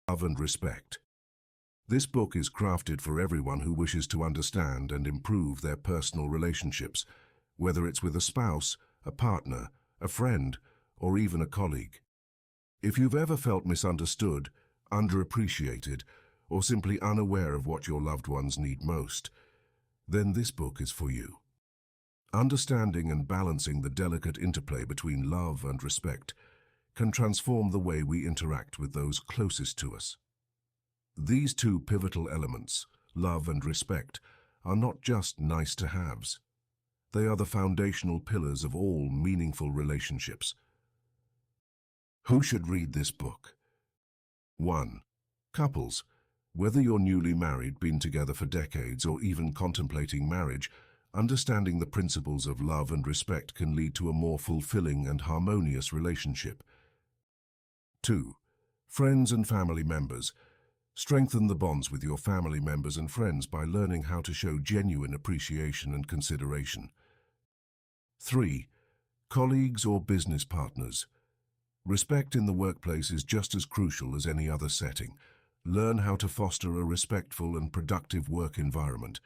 Love and Respect. This book is crafted for everyone who wishes to understand and improve their personal relationships, whether it's with a spouse, a partner, a friend, or even a colleague. If you've ever felt misunderstood, underappreciated, or simply unaware of what your loved ones need most, then this book is for you. Understanding and balancing the delicate interplay between love and respect can transform the way we interact with those closest to us. These two pivotal elements, love and respect, are not just nice-to-haves. They are the foundational pillars of all meaningful relationships. Who should read this book? 1. Couples. Whether you're newly married, been together for decades, or even contemplating marriage, understanding the principles of love and respect can lead to a more fulfilling and harmonious relationship. 2. Friends and family members. Strengthen the bonds with your family members and friends by learning how to show genuine appreciation and consideration. 3. Colleagues or business partners. Respect in the workplace is just as crucial as any other setting. Learn how to foster a respectful and productive work environment.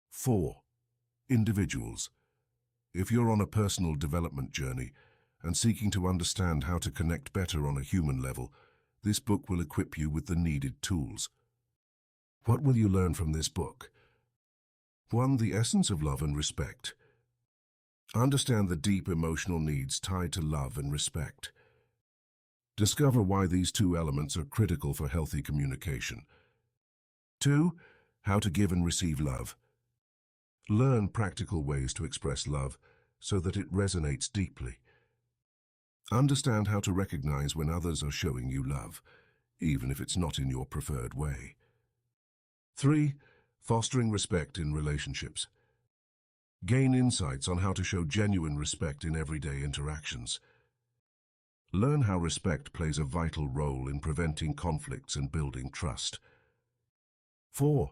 4. Individuals. If you're on a personal development journey and seeking to understand how to connect better on a human level, this book will equip you with the needed tools. What will you learn from this book? 1. The essence of love and respect. Understand the deep emotional needs tied to love and respect. Discover why these two elements are critical for healthy communication. 2. How to give and receive love. Learn practical ways to express love so that it resonates deeply. Understand how to recognize when others are showing you love, even if it's not in your preferred way. 3. Fostering respect in relationships. Gain insights on how to show genuine respect in everyday interactions. Learn how respect plays a vital role in preventing conflicts and building trust. 4.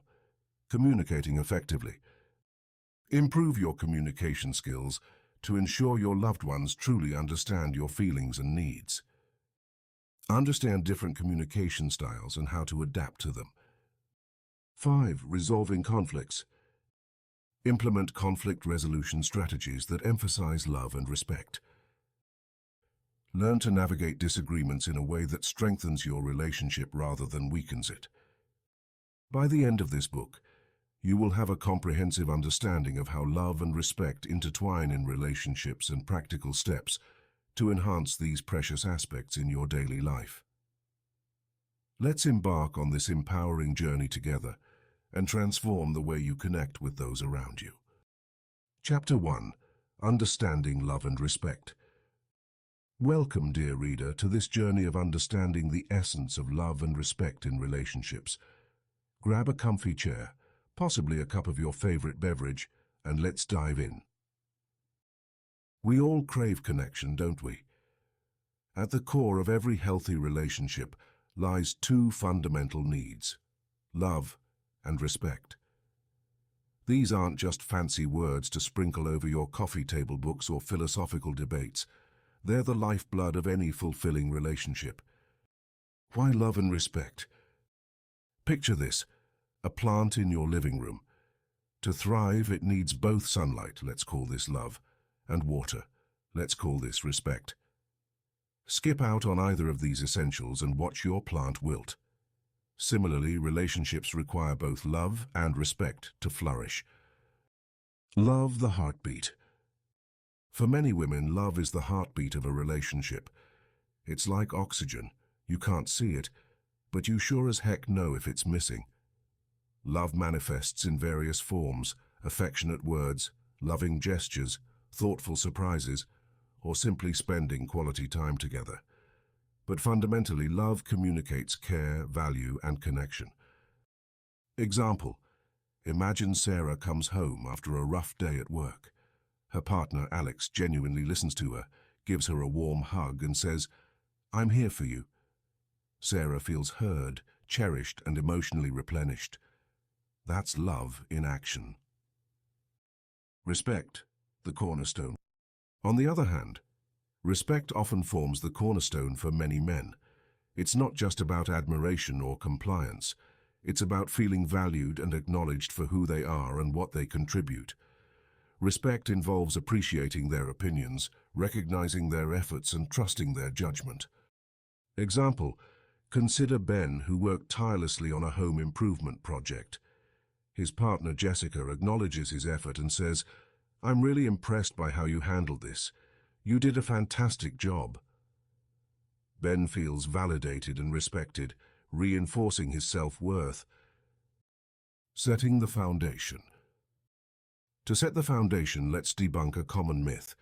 Communicating effectively. Improve your communication skills to ensure your loved ones truly understand your feelings and needs. Understand different communication styles and how to adapt to them. 5. Resolving conflicts. Implement conflict resolution strategies that emphasize love and respect. Learn to navigate disagreements in a way that strengthens your relationship rather than weakens it. By the end of this book, you will have a comprehensive understanding of how love and respect intertwine in relationships and practical steps to enhance these precious aspects in your daily life. Let's embark on this empowering journey together and transform the way you connect with those around you. Chapter 1. Understanding Love and Respect. Welcome, dear reader, to this journey of understanding the essence of love and respect in relationships. Grab a comfy chair, possibly a cup of your favorite beverage, and let's dive in. We all crave connection, don't we? At the core of every healthy relationship lies two fundamental needs: love and respect. These aren't just fancy words to sprinkle over your coffee table books or philosophical debates. They're the lifeblood of any fulfilling relationship. Why love and respect? Picture this: a plant in your living room. To thrive, it needs both sunlight, let's call this love, and water, let's call this respect. Skip out on either of these essentials and watch your plant wilt. Similarly, relationships require both love and respect to flourish. Love, the heartbeat. For many women, love is the heartbeat of a relationship. It's like oxygen. You can't see it, but you sure as heck know if it's missing. Love manifests in various forms: affectionate words, loving gestures, thoughtful surprises, or simply spending quality time together. But fundamentally, love communicates care, value, and connection. Example: imagine Sarah comes home after a rough day at work. Her partner, Alex, genuinely listens to her, gives her a warm hug, and says, "I'm here for you." Sarah feels heard, cherished, and emotionally replenished. That's love in action. Respect, the cornerstone. On the other hand, respect often forms the cornerstone for many men. It's not just about admiration or compliance. It's about feeling valued and acknowledged for who they are and what they contribute. Respect involves appreciating their opinions, recognizing their efforts, and trusting their judgment. Example: consider Ben, who worked tirelessly on a home improvement project. His partner Jessica acknowledges his effort and says, "I'm really impressed by how you handled this. You did a fantastic job." Ben feels validated and respected, reinforcing his self-worth. Setting the foundation. To set the foundation, let's debunk a common myth.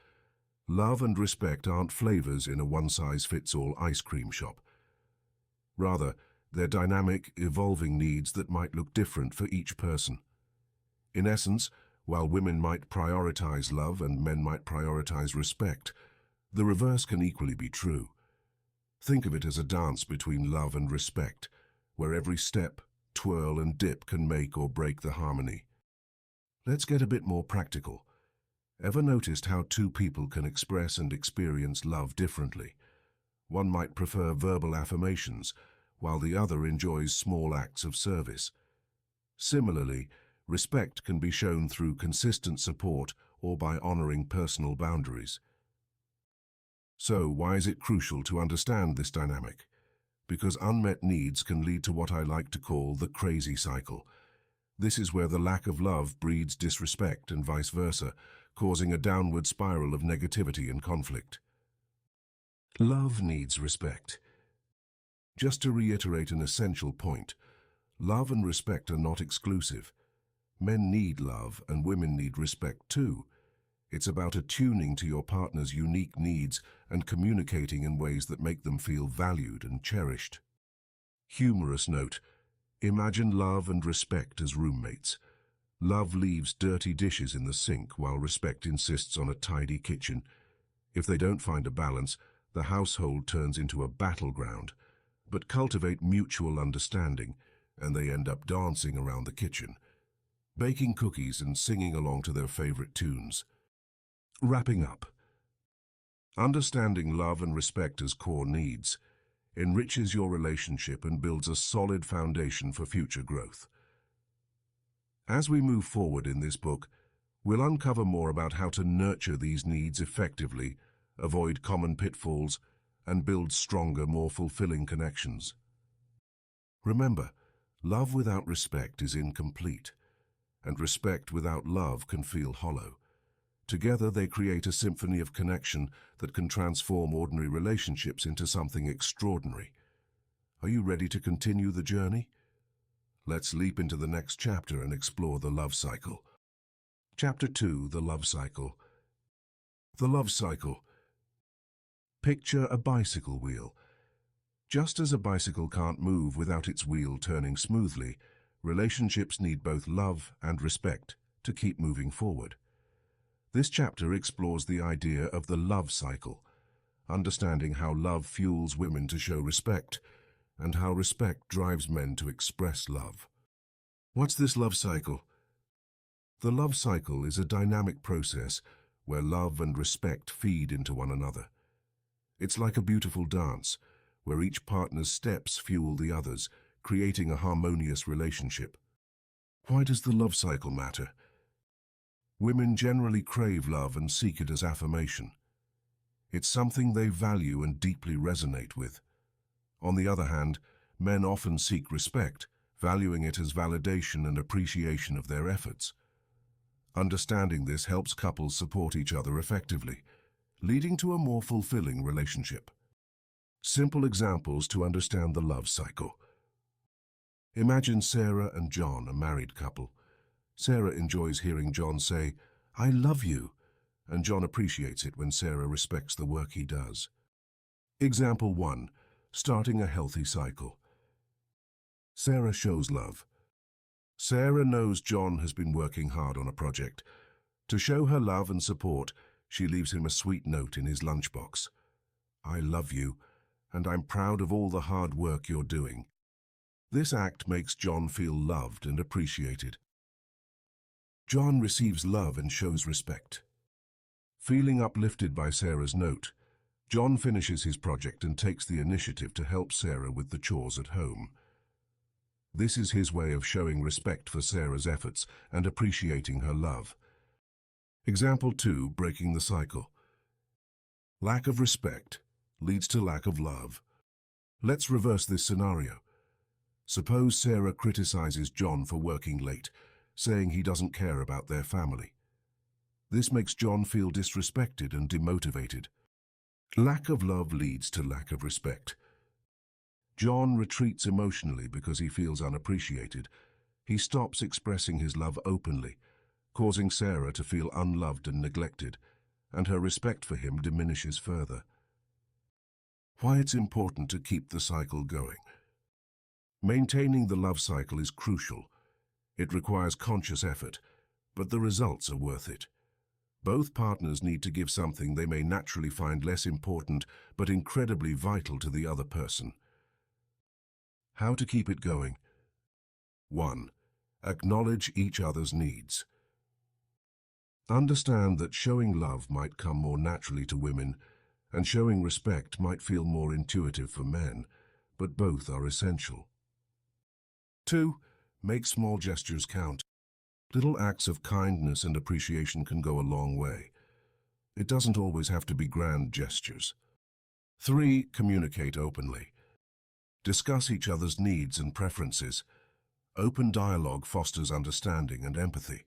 Love and respect aren't flavors in a one-size-fits-all ice cream shop. Rather, they're dynamic, evolving needs that might look different for each person. In essence, while women might prioritize love and men might prioritize respect, the reverse can equally be true. Think of it as a dance between love and respect, where every step, twirl, and dip can make or break the harmony. Let's get a bit more practical. Ever noticed how two people can express and experience love differently? One might prefer verbal affirmations, while the other enjoys small acts of service. Similarly, respect can be shown through consistent support or by honoring personal boundaries. So, why is it crucial to understand this dynamic? Because unmet needs can lead to what I like to call the crazy cycle. This is where the lack of love breeds disrespect and vice versa, causing a downward spiral of negativity and conflict. Love needs respect. Just to reiterate an essential point, love and respect are not exclusive. Men need love and women need respect too. It's about attuning to your partner's unique needs and communicating in ways that make them feel valued and cherished. Humorous note: imagine love and respect as roommates. Love leaves dirty dishes in the sink while respect insists on a tidy kitchen. If they don't find a balance, the household turns into a battleground. But cultivate mutual understanding, and they end up dancing around the kitchen, baking cookies and singing along to their favorite tunes. Wrapping up. Understanding love and respect as core needs enriches your relationship and builds a solid foundation for future growth. As we move forward in this book, we'll uncover more about how to nurture these needs effectively, avoid common pitfalls, and build stronger, more fulfilling connections. Remember, love without respect is incomplete, and respect without love can feel hollow. Together, they create a symphony of connection that can transform ordinary relationships into something extraordinary. Are you ready to continue the journey? Let's leap into the next chapter and explore the love cycle. Chapter 2: The Love Cycle. The love cycle. Picture a bicycle wheel. Just as a bicycle can't move without its wheel turning smoothly, relationships need both love and respect to keep moving forward. This chapter explores the idea of the love cycle, understanding how love fuels women to show respect, and how respect drives men to express love. What's this love cycle? The love cycle is a dynamic process where love and respect feed into one another. It's like a beautiful dance, where each partner's steps fuel the others, creating a harmonious relationship. Why does the love cycle matter? Women generally crave love and seek it as affirmation. It's something they value and deeply resonate with. On the other hand, men often seek respect, valuing it as validation and appreciation of their efforts. Understanding this helps couples support each other effectively, leading to a more fulfilling relationship. Simple examples to understand the love cycle. Imagine Sarah and John, a married couple. Sarah enjoys hearing John say, "I love you," and John appreciates it when Sarah respects the work he does. Example 1. Starting a healthy cycle. Sarah shows love. Sarah knows John has been working hard on a project. To show her love and support, she leaves him a sweet note in his lunchbox. "I love you, and I'm proud of all the hard work you're doing." This act makes John feel loved and appreciated. John receives love and shows respect. Feeling uplifted by Sarah's note, John finishes his project and takes the initiative to help Sarah with the chores at home. This is his way of showing respect for Sarah's efforts and appreciating her love. Example 2, breaking the cycle. Lack of respect leads to lack of love. Let's reverse this scenario. Suppose Sarah criticizes John for working late, saying he doesn't care about their family. This makes John feel disrespected and demotivated. Lack of love leads to lack of respect. John retreats emotionally because he feels unappreciated. He stops expressing his love openly, causing Sarah to feel unloved and neglected, and her respect for him diminishes further. Why it's important to keep the cycle going. Maintaining the love cycle is crucial. It requires conscious effort, but the results are worth it. Both partners need to give something they may naturally find less important but incredibly vital to the other person. How to keep it going? 1. Acknowledge each other's needs. Understand that showing love might come more naturally to women, and showing respect might feel more intuitive for men, but both are essential. 2. Make small gestures count. Little acts of kindness and appreciation can go a long way. It doesn't always have to be grand gestures. 3. Communicate openly. Discuss each other's needs and preferences. Open dialogue fosters understanding and empathy.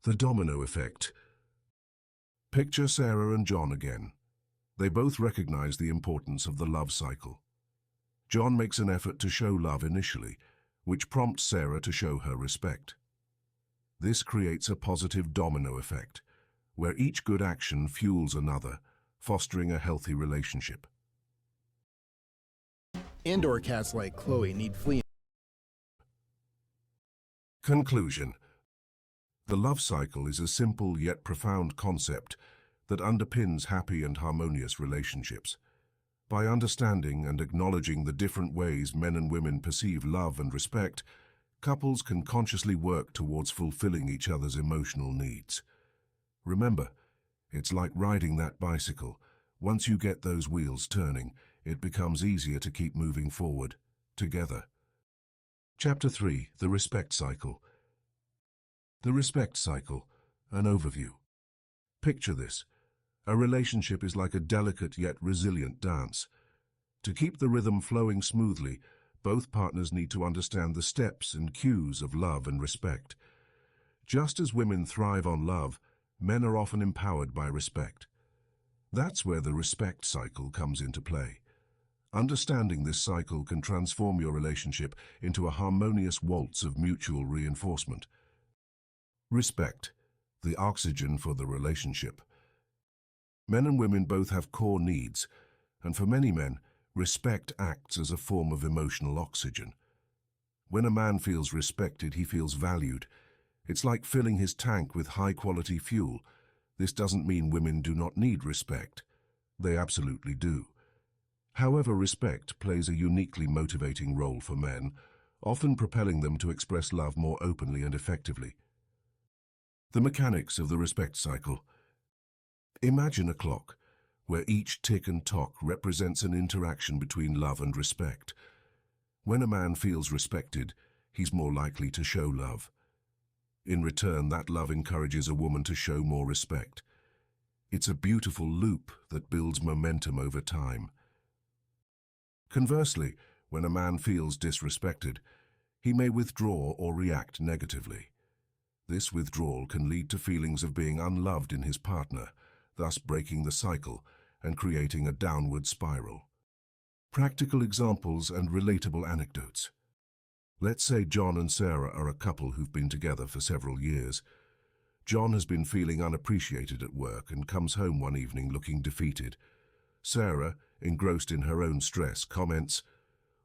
The domino effect. Picture Sarah and John again. They both recognize the importance of the love cycle. John makes an effort to show love initially, which prompts Sarah to show her respect. This creates a positive domino effect, where each good action fuels another, fostering a healthy relationship. Indoor cats like Chloe need flea. Conclusion. The love cycle is a simple yet profound concept that underpins happy and harmonious relationships. By understanding and acknowledging the different ways men and women perceive love and respect, couples can consciously work towards fulfilling each other's emotional needs. Remember, it's like riding that bicycle. Once you get those wheels turning, it becomes easier to keep moving forward, together. Chapter 3, The Respect Cycle. The respect cycle, an overview. Picture this. A relationship is like a delicate yet resilient dance. To keep the rhythm flowing smoothly, both partners need to understand the steps and cues of love and respect. Just as women thrive on love, men are often empowered by respect. That's where the respect cycle comes into play. Understanding this cycle can transform your relationship into a harmonious waltz of mutual reinforcement. Respect, the oxygen for the relationship. Men and women both have core needs, and for many men, respect acts as a form of emotional oxygen. When a man feels respected, he feels valued. It's like filling his tank with high-quality fuel. This doesn't mean women do not need respect. They absolutely do. However, respect plays a uniquely motivating role for men, often propelling them to express love more openly and effectively. The mechanics of the respect cycle. Imagine a clock, where each tick and tock represents an interaction between love and respect. When a man feels respected, he's more likely to show love. In return, that love encourages a woman to show more respect. It's a beautiful loop that builds momentum over time. Conversely, when a man feels disrespected, he may withdraw or react negatively. This withdrawal can lead to feelings of being unloved in his partner, thus breaking the cycle and creating a downward spiral. Practical examples and relatable anecdotes. Let's say John and Sarah are a couple who've been together for several years. John has been feeling unappreciated at work and comes home one evening looking defeated. Sarah, engrossed in her own stress, comments,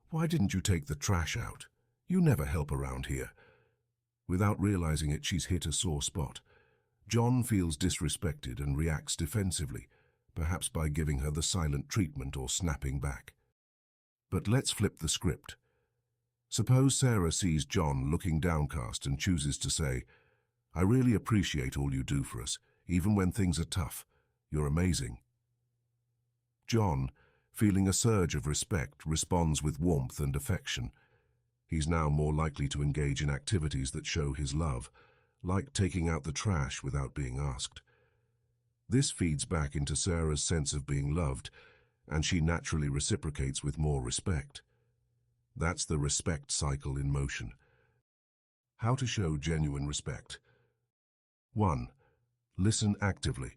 "Why didn't you take the trash out? You never help around here." Without realizing it, she's hit a sore spot. John feels disrespected and reacts defensively, perhaps by giving her the silent treatment or snapping back. But let's flip the script. Suppose Sarah sees John looking downcast and chooses to say, "I really appreciate all you do for us, even when things are tough. You're amazing." John, feeling a surge of respect, responds with warmth and affection. He's now more likely to engage in activities that show his love, like taking out the trash without being asked. This feeds back into Sarah's sense of being loved, and she naturally reciprocates with more respect. That's the respect cycle in motion. How to show genuine respect. 1. Listen actively.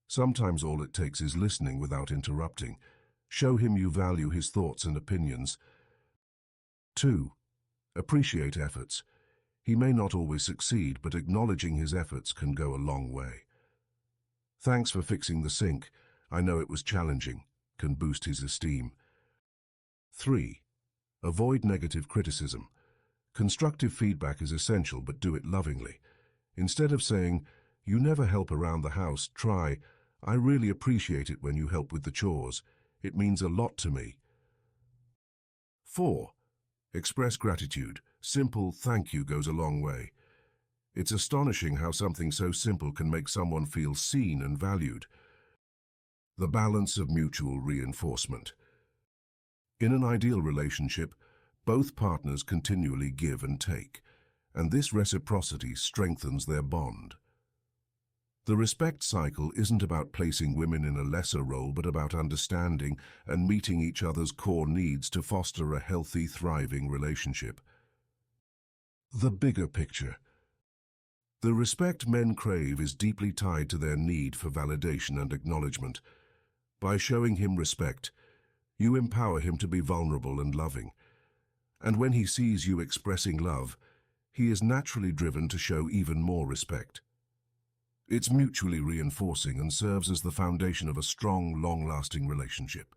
Sometimes all it takes is listening without interrupting. Show him you value his thoughts and opinions. 2. Appreciate efforts. He may not always succeed, but acknowledging his efforts can go a long way. Thanks for fixing the sink. I know it was challenging, can boost his esteem. 3. Avoid negative criticism. Constructive feedback is essential, but do it lovingly. Instead of saying, "You never help around the house," try, "I really appreciate it when you help with the chores. It means a lot to me." 4. Express gratitude. Simple thank you goes a long way. It's astonishing how something so simple can make someone feel seen and valued. The balance of mutual reinforcement. In an ideal relationship, both partners continually give and take, and this reciprocity strengthens their bond. The respect cycle isn't about placing women in a lesser role, but about understanding and meeting each other's core needs to foster a healthy, thriving relationship. The bigger picture. The respect men crave is deeply tied to their need for validation and acknowledgement. By showing him respect, you empower him to be vulnerable and loving. And when he sees you expressing love, he is naturally driven to show even more respect. It's mutually reinforcing and serves as the foundation of a strong, long-lasting relationship.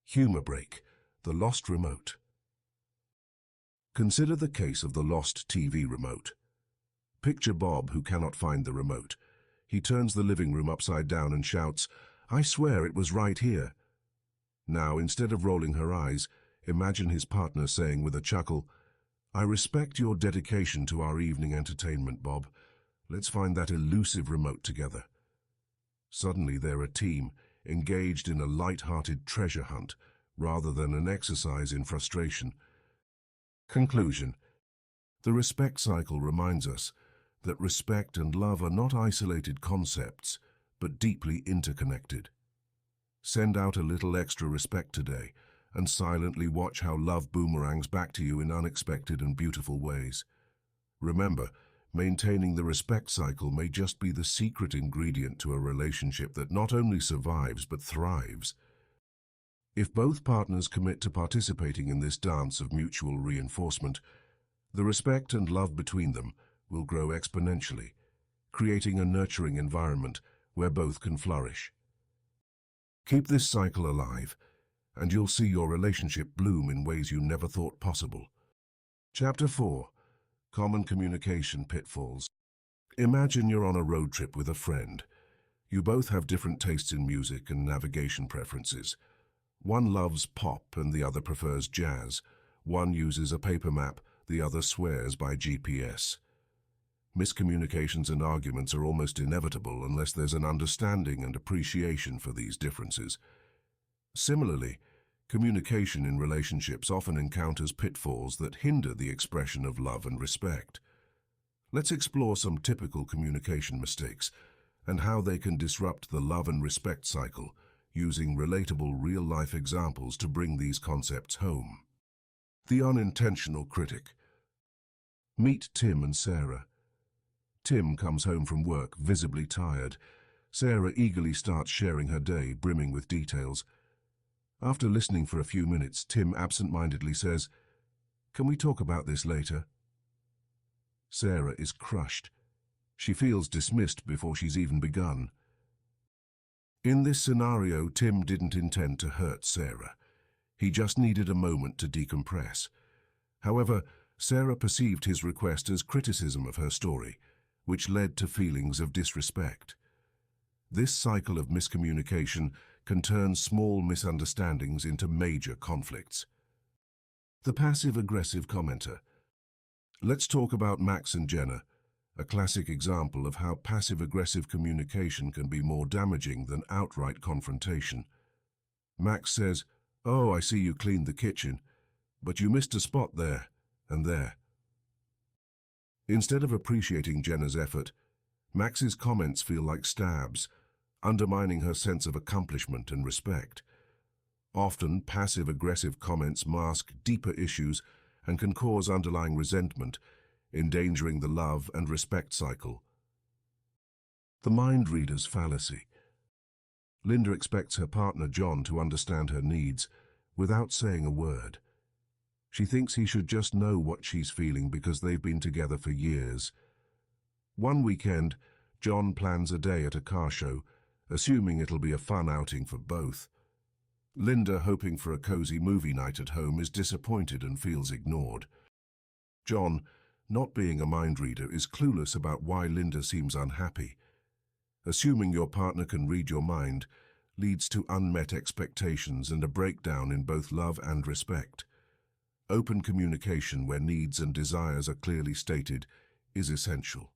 Humor break. The lost remote. Consider the case of the lost TV remote. Picture Bob, who cannot find the remote. He turns the living room upside down and shouts, "I swear it was right here." Now, instead of rolling her eyes, imagine his partner saying with a chuckle, "I respect your dedication to our evening entertainment, Bob. Let's find that elusive remote together." Suddenly they're a team, engaged in a light-hearted treasure hunt, rather than an exercise in frustration. Conclusion. The respect cycle reminds us that respect and love are not isolated concepts, but deeply interconnected. Send out a little extra respect today, and silently watch how love boomerangs back to you in unexpected and beautiful ways. Remember, maintaining the respect cycle may just be the secret ingredient to a relationship that not only survives but thrives. If both partners commit to participating in this dance of mutual reinforcement, the respect and love between them will grow exponentially, creating a nurturing environment where both can flourish. Keep this cycle alive, and you'll see your relationship bloom in ways you never thought possible. Chapter 4. Common communication pitfalls. Imagine you're on a road trip with a friend. You both have different tastes in music and navigation preferences. One loves pop and the other prefers jazz. One uses a paper map, the other swears by GPS. Miscommunications and arguments are almost inevitable unless there's an understanding and appreciation for these differences. Similarly, communication in relationships often encounters pitfalls that hinder the expression of love and respect. Let's explore some typical communication mistakes and how they can disrupt the love and respect cycle, using relatable real-life examples to bring these concepts home. The unintentional critic. Meet Tim and Sarah. Tim comes home from work, visibly tired. Sarah eagerly starts sharing her day, brimming with details. After listening for a few minutes, Tim absent-mindedly says, "Can we talk about this later?" Sarah is crushed. She feels dismissed before she's even begun. In this scenario, Tim didn't intend to hurt Sarah. He just needed a moment to decompress. However, Sarah perceived his request as criticism of her story, which led to feelings of disrespect. This cycle of miscommunication can turn small misunderstandings into major conflicts. The passive-aggressive commenter. Let's talk about Max and Jenna, a classic example of how passive-aggressive communication can be more damaging than outright confrontation. Max says, "Oh, I see you cleaned the kitchen, but you missed a spot there and there." Instead of appreciating Jenna's effort, Max's comments feel like stabs, undermining her sense of accomplishment and respect. Often, passive-aggressive comments mask deeper issues and can cause underlying resentment, endangering the love and respect cycle. The mind reader's fallacy. Linda expects her partner John to understand her needs without saying a word. She thinks he should just know what she's feeling because they've been together for years. One weekend, John plans a day at a car show, assuming it'll be a fun outing for both. Linda, hoping for a cozy movie night at home, is disappointed and feels ignored. John, not being a mind reader, is clueless about why Linda seems unhappy. Assuming your partner can read your mind leads to unmet expectations and a breakdown in both love and respect. Open communication where needs and desires are clearly stated is essential.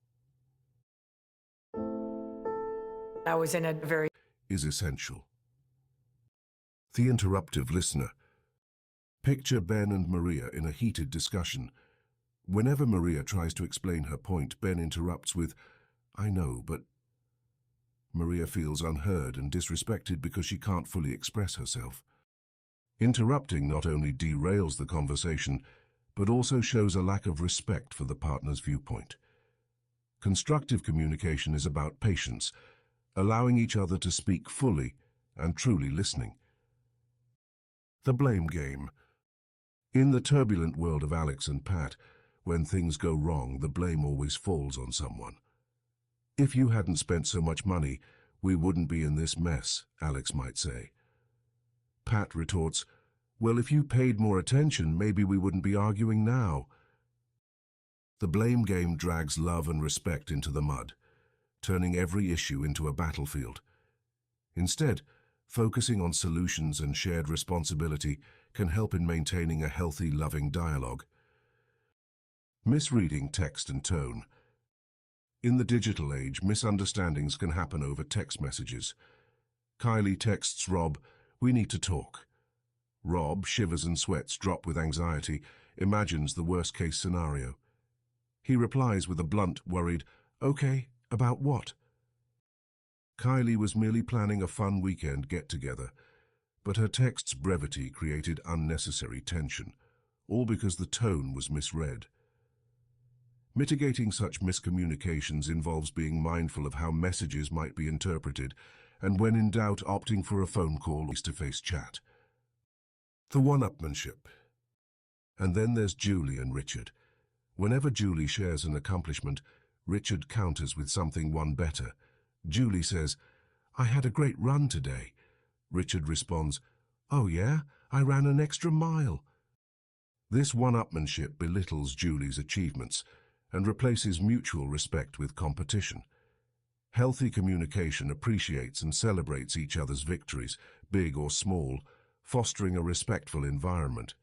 I was in a very Is essential. The interruptive listener. Picture Ben and Maria in a heated discussion. Whenever Maria tries to explain her point, Ben interrupts with, "I know, but..." Maria feels unheard and disrespected because she can't fully express herself. Interrupting not only derails the conversation, but also shows a lack of respect for the partner's viewpoint. Constructive communication is about patience, allowing each other to speak fully and truly listening. The blame game. In the turbulent world of Alex and Pat, when things go wrong, the blame always falls on someone. "If you hadn't spent so much money, we wouldn't be in this mess," Alex might say. Pat retorts, "Well, if you paid more attention, maybe we wouldn't be arguing now." The blame game drags love and respect into the mud, turning every issue into a battlefield. Instead, focusing on solutions and shared responsibility can help in maintaining a healthy, loving dialogue. Misreading text and tone. In the digital age, misunderstandings can happen over text messages. Kylie texts Rob, "We need to talk." Rob, shivers and sweats drop with anxiety, imagines the worst-case scenario. He replies with a blunt, worried, "Okay, about what?" Kylie was merely planning a fun weekend get-together, but her text's brevity created unnecessary tension, all because the tone was misread. Mitigating such miscommunications involves being mindful of how messages might be interpreted, and when in doubt, opting for a phone call or face-to-face chat. The one-upmanship. And then there's Julie and Richard. Whenever Julie shares an accomplishment, Richard counters with something one better. Julie says, "I had a great run today." Richard responds, "Oh yeah, I ran an extra mile." This one-upmanship belittles Julie's achievements and replaces mutual respect with competition. Healthy communication appreciates and celebrates each other's victories, big or small, fostering a respectful environment.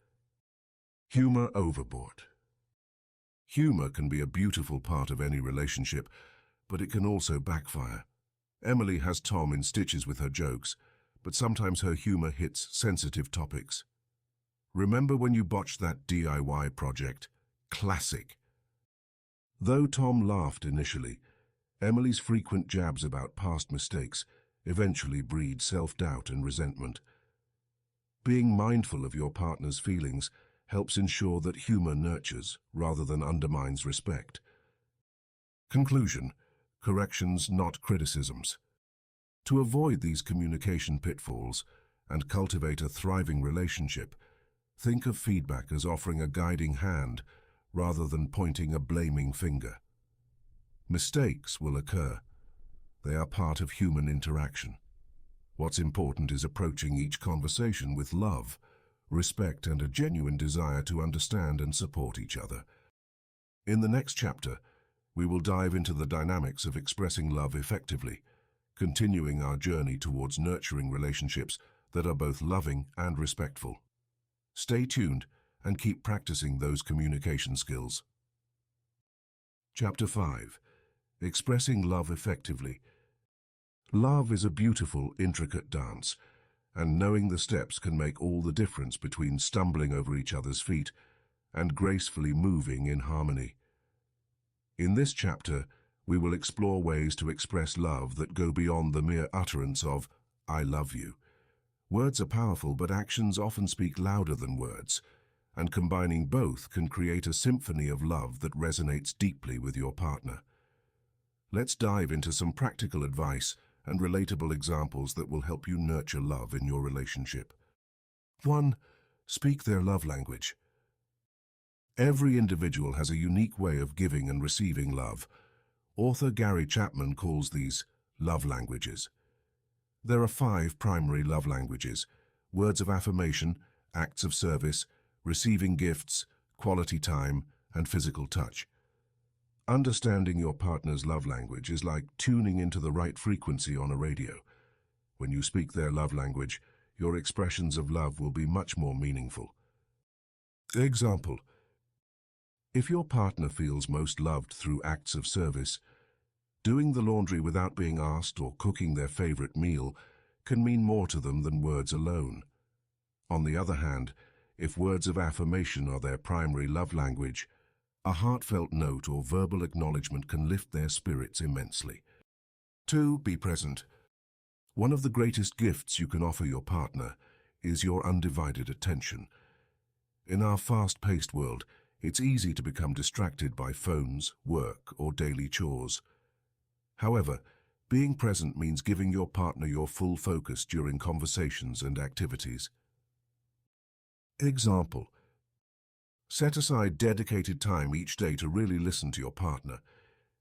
Humor overboard. Humor can be a beautiful part of any relationship, but it can also backfire. Emily has Tom in stitches with her jokes, but sometimes her humor hits sensitive topics. "Remember when you botched that DIY project?" Classic. Though Tom laughed initially, Emily's frequent jabs about past mistakes eventually breed self-doubt and resentment. Being mindful of your partner's feelings helps ensure that humor nurtures rather than undermines respect. Conclusion: corrections, not criticisms. To avoid these communication pitfalls and cultivate a thriving relationship, think of feedback as offering a guiding hand rather than pointing a blaming finger. Mistakes will occur. They are part of human interaction. What's important is approaching each conversation with love, respect, and a genuine desire to understand and support each other. In the next chapter, we will dive into the dynamics of expressing love effectively, continuing our journey towards nurturing relationships that are both loving and respectful. Stay tuned and keep practicing those communication skills. Chapter 5. Expressing love effectively. Love is a beautiful, intricate dance, and knowing the steps can make all the difference between stumbling over each other's feet and gracefully moving in harmony. In this chapter, we will explore ways to express love that go beyond the mere utterance of, "I love you." Words are powerful, but actions often speak louder than words, and combining both can create a symphony of love that resonates deeply with your partner. Let's dive into some practical advice and relatable examples that will help you nurture love in your relationship. 1. Speak their love language. Every individual has a unique way of giving and receiving love. Author Gary Chapman calls these love languages. There are 5 primary love languages: words of affirmation, acts of service, receiving gifts, quality time, and physical touch. Understanding your partner's love language is like tuning into the right frequency on a radio. When you speak their love language, your expressions of love will be much more meaningful. Example: if your partner feels most loved through acts of service, doing the laundry without being asked or cooking their favorite meal can mean more to them than words alone. On the other hand, if words of affirmation are their primary love language, a heartfelt note or verbal acknowledgement can lift their spirits immensely. 2. Be present. One of the greatest gifts you can offer your partner is your undivided attention. In our fast-paced world, it's easy to become distracted by phones, work, or daily chores. However, being present means giving your partner your full focus during conversations and activities. Example: set aside dedicated time each day to really listen to your partner.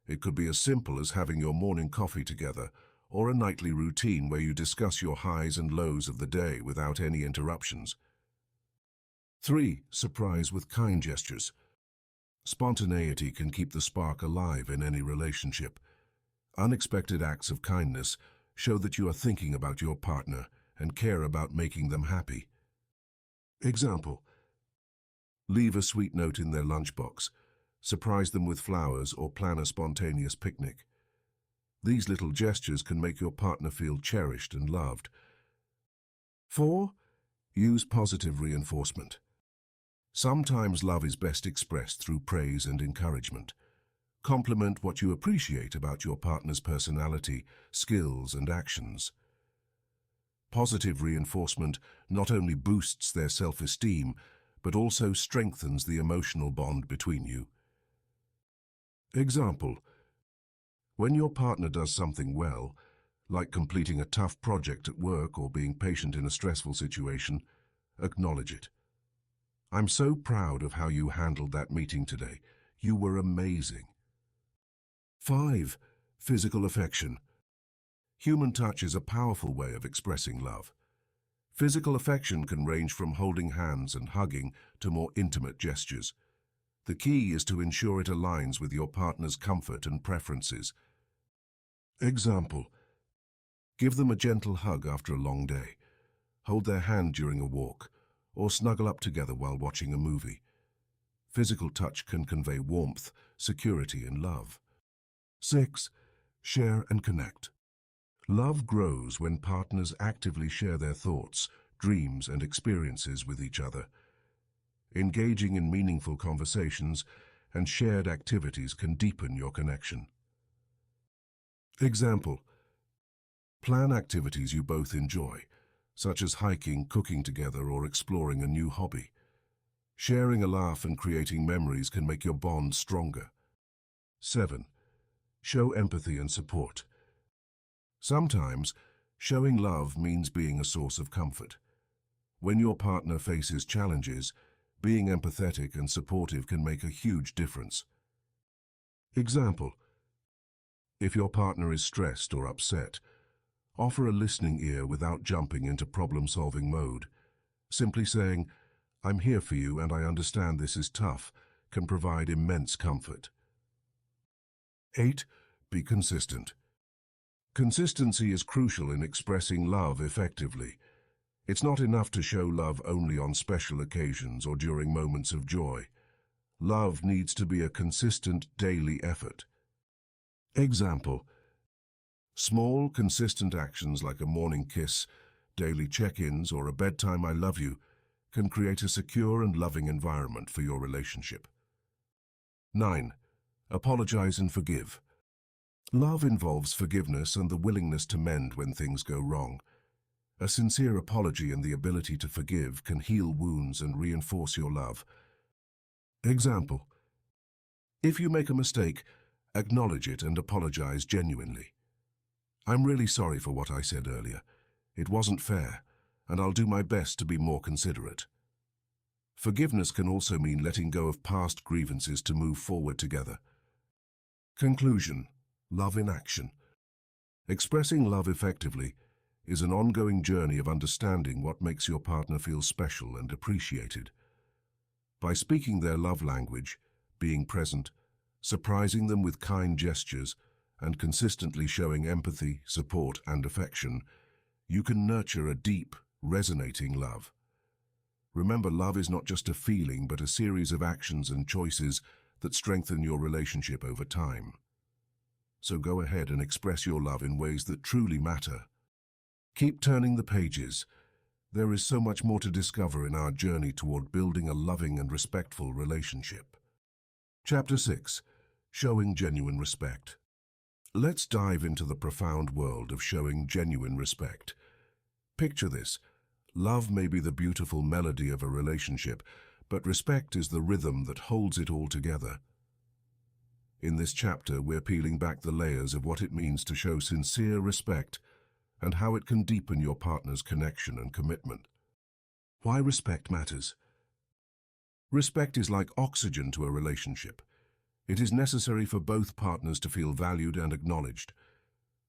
It could be as simple as having your morning coffee together, or a nightly routine where you discuss your highs and lows of the day without any interruptions. 3. Surprise with kind gestures. Spontaneity can keep the spark alive in any relationship. Unexpected acts of kindness show that you are thinking about your partner and care about making them happy. Example: leave a sweet note in their lunchbox, surprise them with flowers, or plan a spontaneous picnic. These little gestures can make your partner feel cherished and loved. 4. Use positive reinforcement. Sometimes love is best expressed through praise and encouragement. Compliment what you appreciate about your partner's personality, skills, and actions. Positive reinforcement not only boosts their self-esteem, but also strengthens the emotional bond between you. Example: when your partner does something well, like completing a tough project at work or being patient in a stressful situation, acknowledge it. "I'm so proud of how you handled that meeting today. You were amazing." 5. Physical affection. Human touch is a powerful way of expressing love. Physical affection can range from holding hands and hugging to more intimate gestures. The key is to ensure it aligns with your partner's comfort and preferences. Example: give them a gentle hug after a long day, hold their hand during a walk, or snuggle up together while watching a movie. Physical touch can convey warmth, security, and love. 6. Share and connect. Love grows when partners actively share their thoughts, dreams, and experiences with each other. Engaging in meaningful conversations and shared activities can deepen your connection. Example: plan activities you both enjoy, such as hiking, cooking together, or exploring a new hobby. Sharing a laugh and creating memories can make your bond stronger. 7. Show empathy and support. Sometimes, showing love means being a source of comfort. When your partner faces challenges, being empathetic and supportive can make a huge difference. Example: if your partner is stressed or upset, offer a listening ear without jumping into problem-solving mode. Simply saying, "I'm here for you and I understand this is tough," can provide immense comfort. 8. Be consistent. Consistency is crucial in expressing love effectively. It's not enough to show love only on special occasions or during moments of joy. Love needs to be a consistent daily effort. Example: small, consistent actions like a morning kiss, daily check-ins, or a bedtime I love you can create a secure and loving environment for your relationship. 9. Apologize and forgive. Love involves forgiveness and the willingness to mend when things go wrong. A sincere apology and the ability to forgive can heal wounds and reinforce your love. Example: if you make a mistake, acknowledge it and apologize genuinely. I'm really sorry for what I said earlier. It wasn't fair, and I'll do my best to be more considerate. Forgiveness can also mean letting go of past grievances to move forward together. Conclusion: love in action. Expressing love effectively is an ongoing journey of understanding what makes your partner feel special and appreciated. By speaking their love language, being present, surprising them with kind gestures, and consistently showing empathy, support, and affection, you can nurture a deep, resonating love. Remember, love is not just a feeling, but a series of actions and choices that strengthen your relationship over time. So go ahead and express your love in ways that truly matter. Keep turning the pages. There is so much more to discover in our journey toward building a loving and respectful relationship. Chapter 6. Showing genuine respect. Let's dive into the profound world of showing genuine respect. Picture this. Love may be the beautiful melody of a relationship, but respect is the rhythm that holds it all together. In this chapter, we're peeling back the layers of what it means to show sincere respect and how it can deepen your partner's connection and commitment. Why respect matters. Respect is like oxygen to a relationship. It is necessary for both partners to feel valued and acknowledged.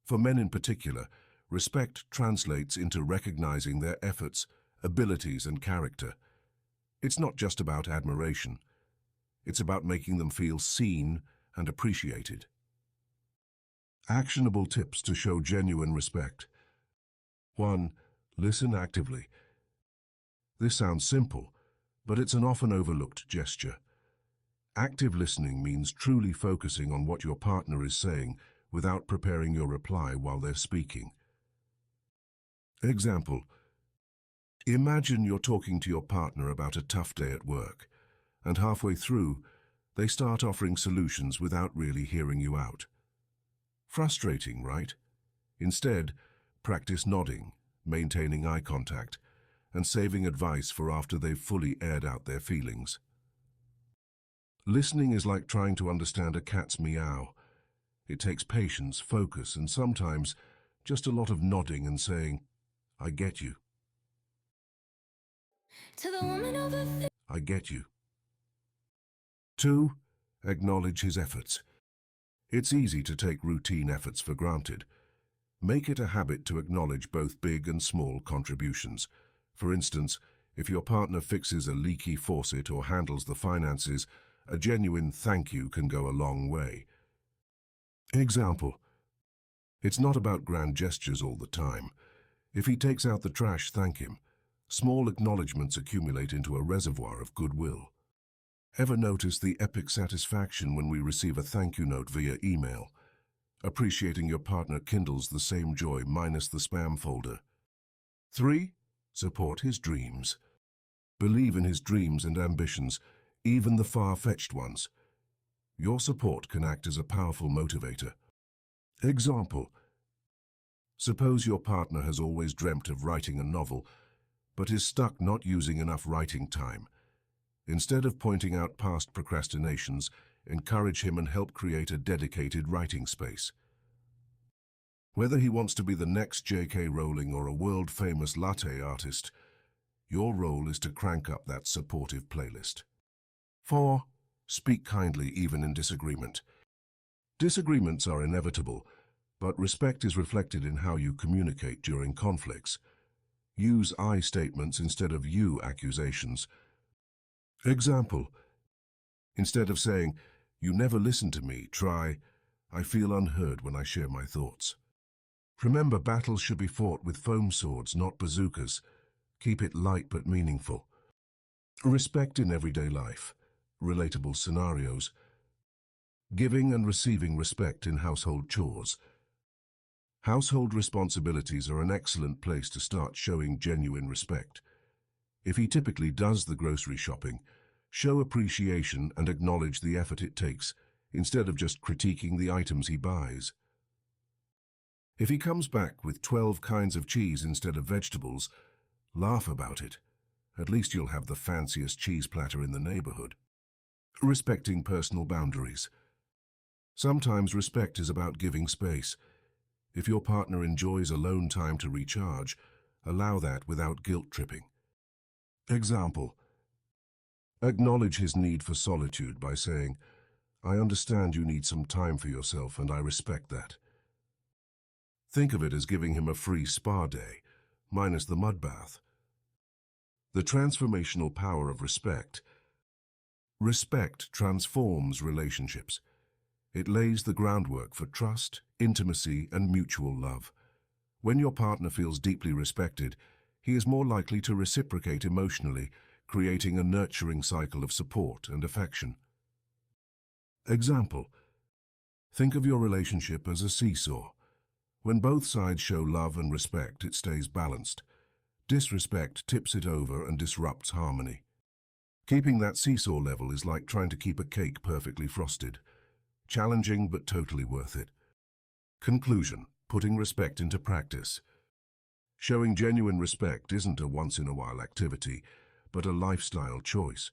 For men in particular, respect translates into recognizing their efforts, abilities, and character. It's not just about admiration. It's about making them feel seen and appreciated. Actionable tips to show genuine respect. 1. Listen actively. This sounds simple, but it's an often overlooked gesture. Active listening means truly focusing on what your partner is saying without preparing your reply while they're speaking. Example: imagine you're talking to your partner about a tough day at work, and halfway through, they start offering solutions without really hearing you out. Frustrating, right? Instead, practice nodding, maintaining eye contact, and saving advice for after they've fully aired out their feelings. Listening is like trying to understand a cat's meow. It takes patience, focus, and sometimes just a lot of nodding and saying, "I get you. I get you." 2. Acknowledge his efforts. It's easy to take routine efforts for granted. Make it a habit to acknowledge both big and small contributions. For instance, if your partner fixes a leaky faucet or handles the finances, a genuine thank you can go a long way. Example: it's not about grand gestures all the time. If he takes out the trash, thank him. Small acknowledgements accumulate into a reservoir of goodwill. Ever notice the epic satisfaction when we receive a thank you note via email? Appreciating your partner kindles the same joy minus the spam folder. 3. Support his dreams. Believe in his dreams and ambitions, even the far-fetched ones. Your support can act as a powerful motivator. Example: suppose your partner has always dreamt of writing a novel, but is stuck not using enough writing time. Instead of pointing out past procrastinations, encourage him and help create a dedicated writing space. Whether he wants to be the next J.K. Rowling or a world-famous latte artist, your role is to crank up that supportive playlist. 4. Speak kindly even in disagreement. Disagreements are inevitable, but respect is reflected in how you communicate during conflicts. Use I statements instead of you accusations. Example: instead of saying, "You never listen to me," try, "I feel unheard when I share my thoughts." Remember, battles should be fought with foam swords, not bazookas. Keep it light but meaningful. Respect in everyday life. Relatable scenarios. Giving and receiving respect in household chores. Household responsibilities are an excellent place to start showing genuine respect. If he typically does the grocery shopping, show appreciation and acknowledge the effort it takes, instead of just critiquing the items he buys. If he comes back with 12 kinds of cheese instead of vegetables, laugh about it. At least you'll have the fanciest cheese platter in the neighborhood. Respecting personal boundaries. Sometimes respect is about giving space. If your partner enjoys alone time to recharge, allow that without guilt-tripping. Example: acknowledge his need for solitude by saying, "I understand you need some time for yourself and I respect that." Think of it as giving him a free spa day, minus the mud bath. The transformational power of respect. Respect transforms relationships. It lays the groundwork for trust, intimacy, and mutual love. When your partner feels deeply respected, he is more likely to reciprocate emotionally, creating a nurturing cycle of support and affection. Example: think of your relationship as a seesaw. When both sides show love and respect, it stays balanced. Disrespect tips it over and disrupts harmony. Keeping that seesaw level is like trying to keep a cake perfectly frosted. Challenging, but totally worth it. Conclusion: putting respect into practice. Showing genuine respect isn't a once-in-a-while activity, but a lifestyle choice.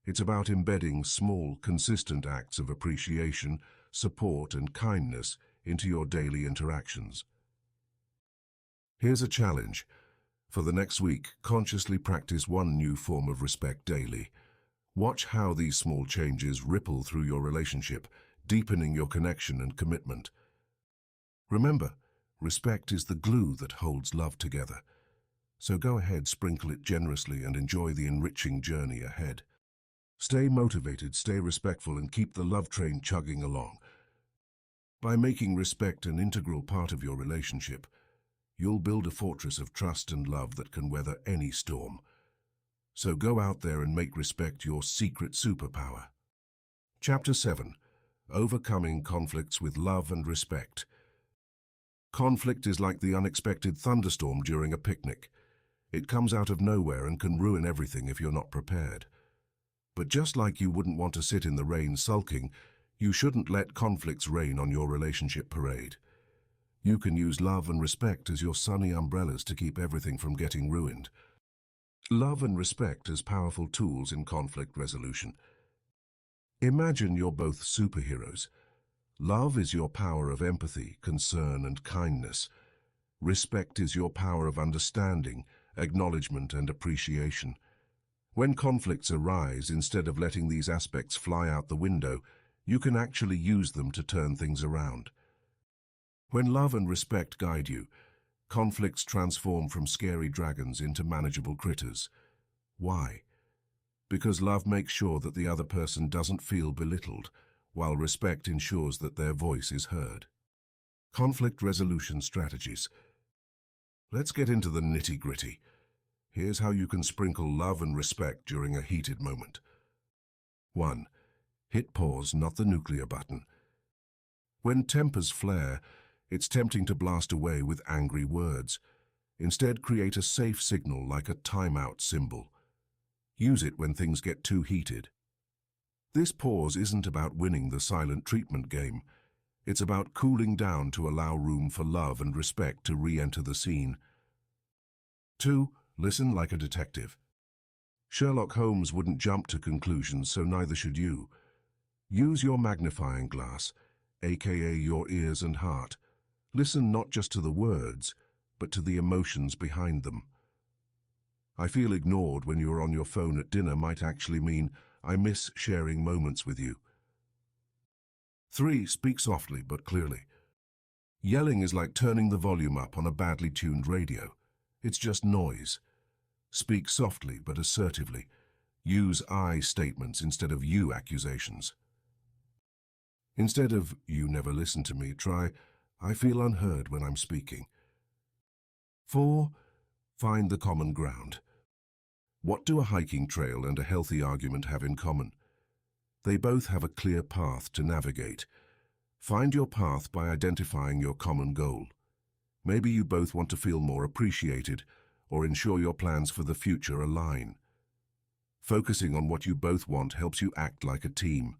It's about embedding small, consistent acts of appreciation, support, and kindness into your daily interactions. Here's a challenge. For the next week, consciously practice one new form of respect daily. Watch how these small changes ripple through your relationship, deepening your connection and commitment. Remember, respect is the glue that holds love together. So go ahead, sprinkle it generously, and enjoy the enriching journey ahead. Stay motivated, stay respectful, and keep the love train chugging along. By making respect an integral part of your relationship, you'll build a fortress of trust and love that can weather any storm. So go out there and make respect your secret superpower. Chapter 7. Overcoming conflicts with love and respect. Conflict is like the unexpected thunderstorm during a picnic. It comes out of nowhere and can ruin everything if you're not prepared. But just like you wouldn't want to sit in the rain sulking, you shouldn't let conflicts rain on your relationship parade. You can use love and respect as your sunny umbrellas to keep everything from getting ruined. Love and respect as powerful tools in conflict resolution. Imagine you're both superheroes. Love is your power of empathy, concern, and kindness. Respect is your power of understanding, acknowledgement, and appreciation. When conflicts arise, instead of letting these aspects fly out the window, you can actually use them to turn things around. When love and respect guide you, conflicts transform from scary dragons into manageable critters. Why? Because love makes sure that the other person doesn't feel belittled, while respect ensures that their voice is heard. Conflict resolution strategies. Let's get into the nitty-gritty. Here's how you can sprinkle love and respect during a heated moment. 1. Hit pause, not the nuclear button. When tempers flare, it's tempting to blast away with angry words. Instead, create a safe signal like a timeout symbol. Use it when things get too heated. This pause isn't about winning the silent treatment game. It's about cooling down to allow room for love and respect to re-enter the scene. 2. Listen like a detective. Sherlock Holmes wouldn't jump to conclusions, so neither should you. Use your magnifying glass, aka your ears and heart. Listen not just to the words, but to the emotions behind them. "I feel ignored when you're on your phone at dinner" might actually mean, "I miss sharing moments with you." 3. Speak softly but clearly. Yelling is like turning the volume up on a badly tuned radio. It's just noise. Speak softly but assertively. Use I statements instead of you accusations. Instead of "you never listen to me," try "I feel unheard when I'm speaking." 4. Find the common ground. What do a hiking trail and a healthy argument have in common? They both have a clear path to navigate. Find your path by identifying your common goal. Maybe you both want to feel more appreciated or ensure your plans for the future align. Focusing on what you both want helps you act like a team.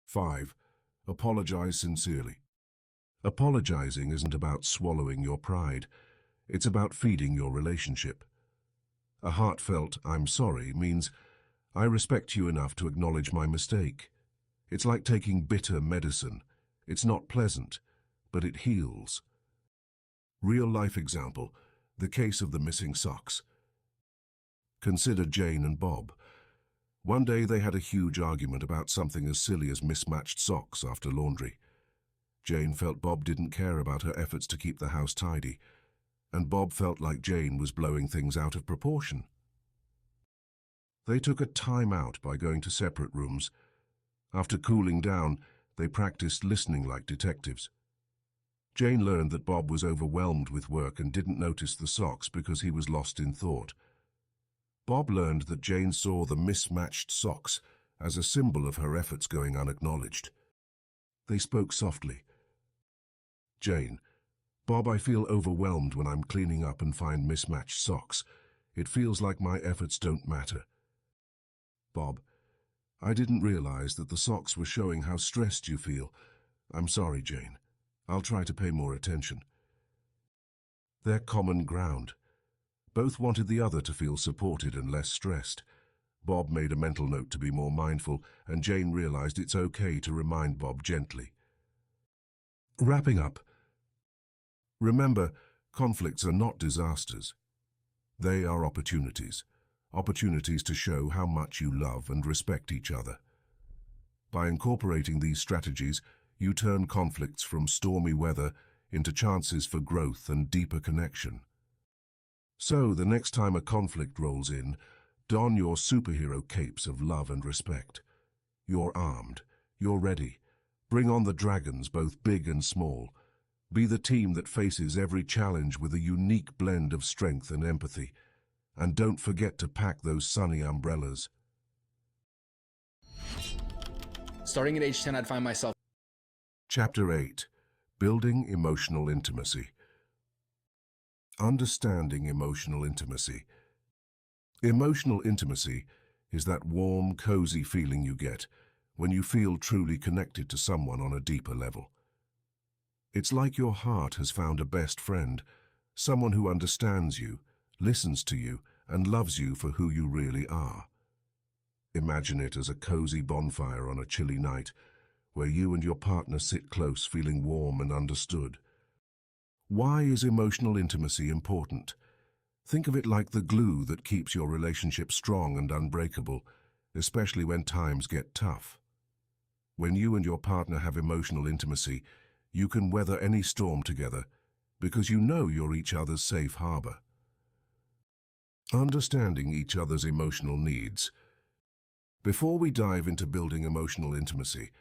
5. Apologize sincerely. Apologizing isn't about swallowing your pride. It's about feeding your relationship. A heartfelt "I'm sorry" means I respect you enough to acknowledge my mistake. It's like taking bitter medicine. It's not pleasant, but it heals. Real-life example, the case of the missing socks. Consider Jane and Bob. One day they had a huge argument about something as silly as mismatched socks after laundry. Jane felt Bob didn't care about her efforts to keep the house tidy, and Bob felt like Jane was blowing things out of proportion. They took a time out by going to separate rooms. After cooling down, they practiced listening like detectives. Jane learned that Bob was overwhelmed with work and didn't notice the socks because he was lost in thought. Bob learned that Jane saw the mismatched socks as a symbol of her efforts going unacknowledged. They spoke softly. Jane, Bob, I feel overwhelmed when I'm cleaning up and find mismatched socks. It feels like my efforts don't matter. Bob, I didn't realize that the socks were showing how stressed you feel. I'm sorry, Jane. I'll try to pay more attention. Their common ground. Both wanted the other to feel supported and less stressed. Bob made a mental note to be more mindful, and Jane realized it's okay to remind Bob gently. Wrapping up. Remember, conflicts are not disasters. They are opportunities. Opportunities to show how much you love and respect each other. By incorporating these strategies, you turn conflicts from stormy weather into chances for growth and deeper connection. So, the next time a conflict rolls in, don your superhero capes of love and respect. You're armed. You're ready. Bring on the dragons, both big and small. Be the team that faces every challenge with a unique blend of strength and empathy. And don't forget to pack those sunny umbrellas. Starting at age 10, I'd find myself. Chapter 8. Building Emotional Intimacy. Understanding emotional intimacy. Emotional intimacy is that warm, cozy feeling you get when you feel truly connected to someone on a deeper level. It's like your heart has found a best friend, someone who understands you, listens to you, and loves you for who you really are. Imagine it as a cozy bonfire on a chilly night, where you and your partner sit close, feeling warm and understood. Why is emotional intimacy important? Think of it like the glue that keeps your relationship strong and unbreakable, especially when times get tough. When you and your partner have emotional intimacy, you can weather any storm together because you know you're each other's safe harbor. Understanding each other's emotional needs. Before we dive into building emotional intimacy,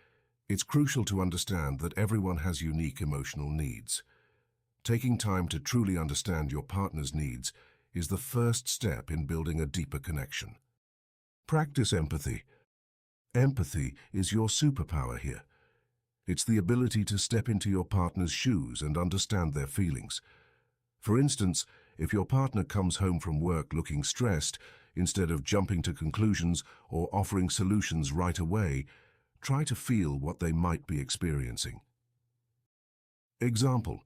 it's crucial to understand that everyone has unique emotional needs. Taking time to truly understand your partner's needs is the first step in building a deeper connection. Practice empathy. Empathy is your superpower here. It's the ability to step into your partner's shoes and understand their feelings. For instance, if your partner comes home from work looking stressed, instead of jumping to conclusions or offering solutions right away, try to feel what they might be experiencing. Example.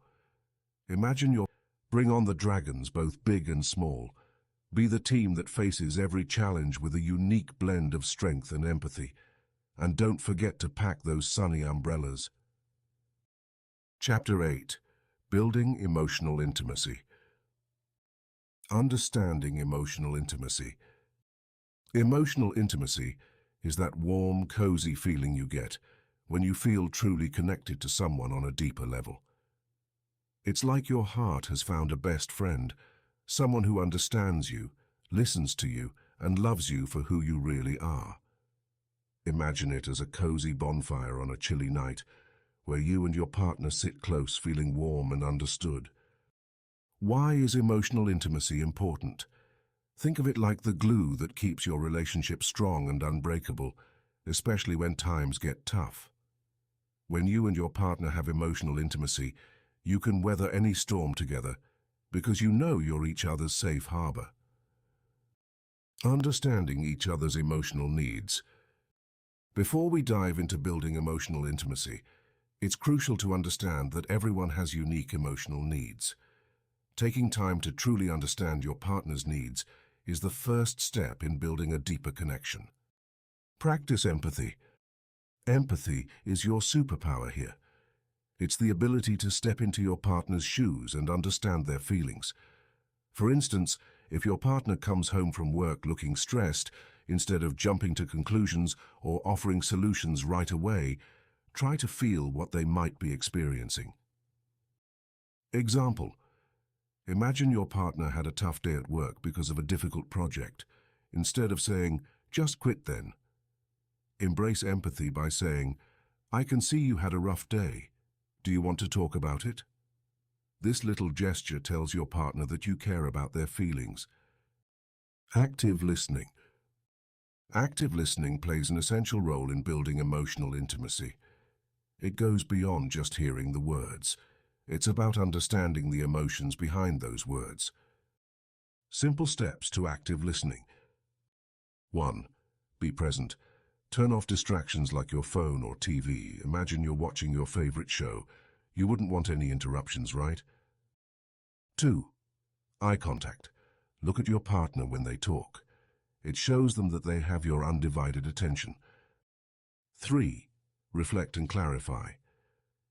Imagine bring on the dragons, both big and small. Be the team that faces every challenge with a unique blend of strength and empathy. And don't forget to pack those sunny umbrellas. Chapter 8. Building Emotional Intimacy. Understanding emotional intimacy. Emotional intimacy is that warm, cozy feeling you get when you feel truly connected to someone on a deeper level. It's like your heart has found a best friend, someone who understands you, listens to you, and loves you for who you really are. Imagine it as a cozy bonfire on a chilly night, where you and your partner sit close, feeling warm and understood. Why is emotional intimacy important? Think of it like the glue that keeps your relationship strong and unbreakable, especially when times get tough. When you and your partner have emotional intimacy, You can weather any storm together because you know you're each other's safe harbor. Understanding each other's emotional needs. Before we dive into building emotional intimacy, it's crucial to understand that everyone has unique emotional needs. Taking time to truly understand your partner's needs is the first step in building a deeper connection. Practice empathy. Empathy is your superpower here. It's the ability to step into your partner's shoes and understand their feelings. For instance, if your partner comes home from work looking stressed, instead of jumping to conclusions or offering solutions right away, try to feel what they might be experiencing. Example: imagine your partner had a tough day at work because of a difficult project. Instead of saying, "Just quit then," embrace empathy by saying, "I can see you had a rough day. Do you want to talk about it?" This little gesture tells your partner that you care about their feelings. Active listening. Active listening plays an essential role in building emotional intimacy. It goes beyond just hearing the words. It's about understanding the emotions behind those words. Simple steps to active listening. 1. Be present. Turn off distractions like your phone or TV. Imagine you're watching your favorite show. You wouldn't want any interruptions, right? 2. Eye contact. Look at your partner when they talk. It shows them that they have your undivided attention. 3. Reflect and clarify.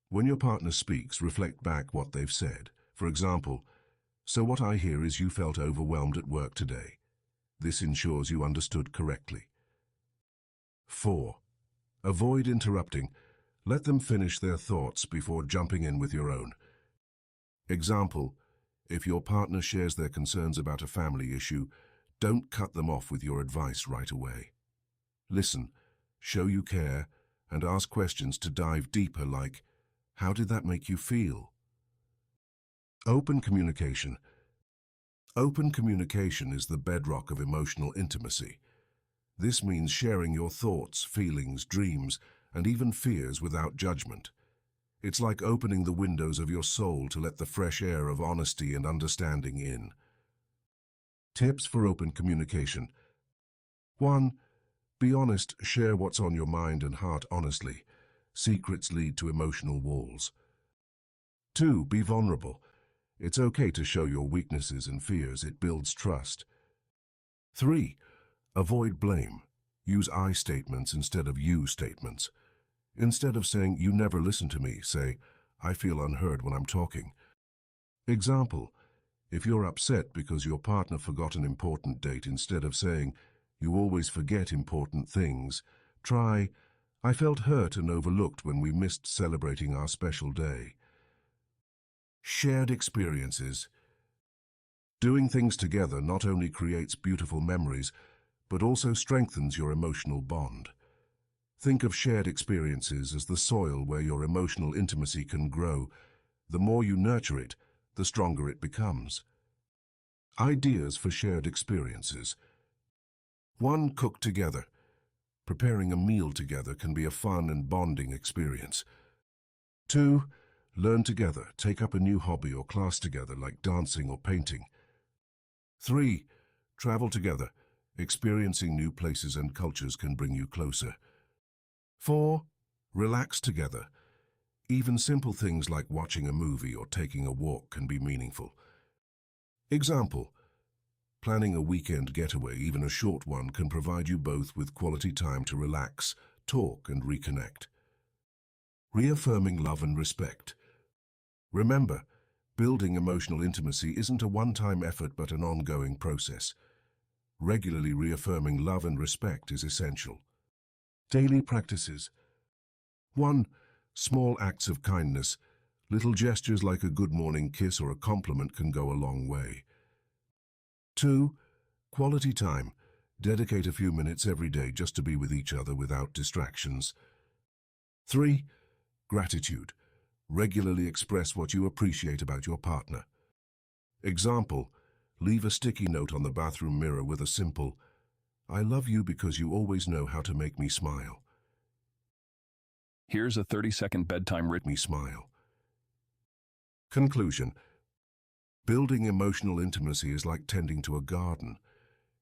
When your partner speaks, reflect back what they've said. For example, "So what I hear is you felt overwhelmed at work today." This ensures you understood correctly. 4. Avoid interrupting. Let them finish their thoughts before jumping in with your own. Example: if your partner shares their concerns about a family issue, don't cut them off with your advice right away. Listen, show you care, and ask questions to dive deeper like, "How did that make you feel?" Open communication. Open communication is the bedrock of emotional intimacy. This means sharing your thoughts, feelings, dreams, and even fears without judgment. It's like opening the windows of your soul to let the fresh air of honesty and understanding in. Tips for open communication. 1. Be honest, share what's on your mind and heart honestly. Secrets lead to emotional walls. 2. Be vulnerable. It's okay to show your weaknesses and fears. It builds trust. 3. Avoid blame. Use I statements instead of you statements. Instead of saying, "You never listen to me," say, "I feel unheard when I'm talking." Example: if you're upset because your partner forgot an important date, instead of saying, "You always forget important things," try, "I felt hurt and overlooked when we missed celebrating our special day." Shared experiences. Doing things together not only creates beautiful memories, but also strengthens your emotional bond. Think of shared experiences as the soil where your emotional intimacy can grow. The more you nurture it, the stronger it becomes. Ideas for shared experiences. 1. Cook together. Preparing a meal together can be a fun and bonding experience. 2. Learn together. Take up a new hobby or class together, like dancing or painting. 3. Travel together. Experiencing new places and cultures can bring you closer. 4. Relax together. Even simple things like watching a movie or taking a walk can be meaningful. Example: planning a weekend getaway, even a short one, can provide you both with quality time to relax, talk, and reconnect. Reaffirming love and respect. Remember, building emotional intimacy isn't a one-time effort but an ongoing process. Regularly reaffirming love and respect is essential. Daily practices. 1. Small acts of kindness. Little gestures like a good morning kiss or a compliment can go a long way. 2. Quality time. Dedicate a few minutes every day just to be with each other without distractions. 3. Gratitude. Regularly express what you appreciate about your partner. Example: leave a sticky note on the bathroom mirror with a simple, "I love you because you always know how to make me smile." Here's a 30-second bedtime ritual. Me smile. Conclusion. Building emotional intimacy is like tending to a garden.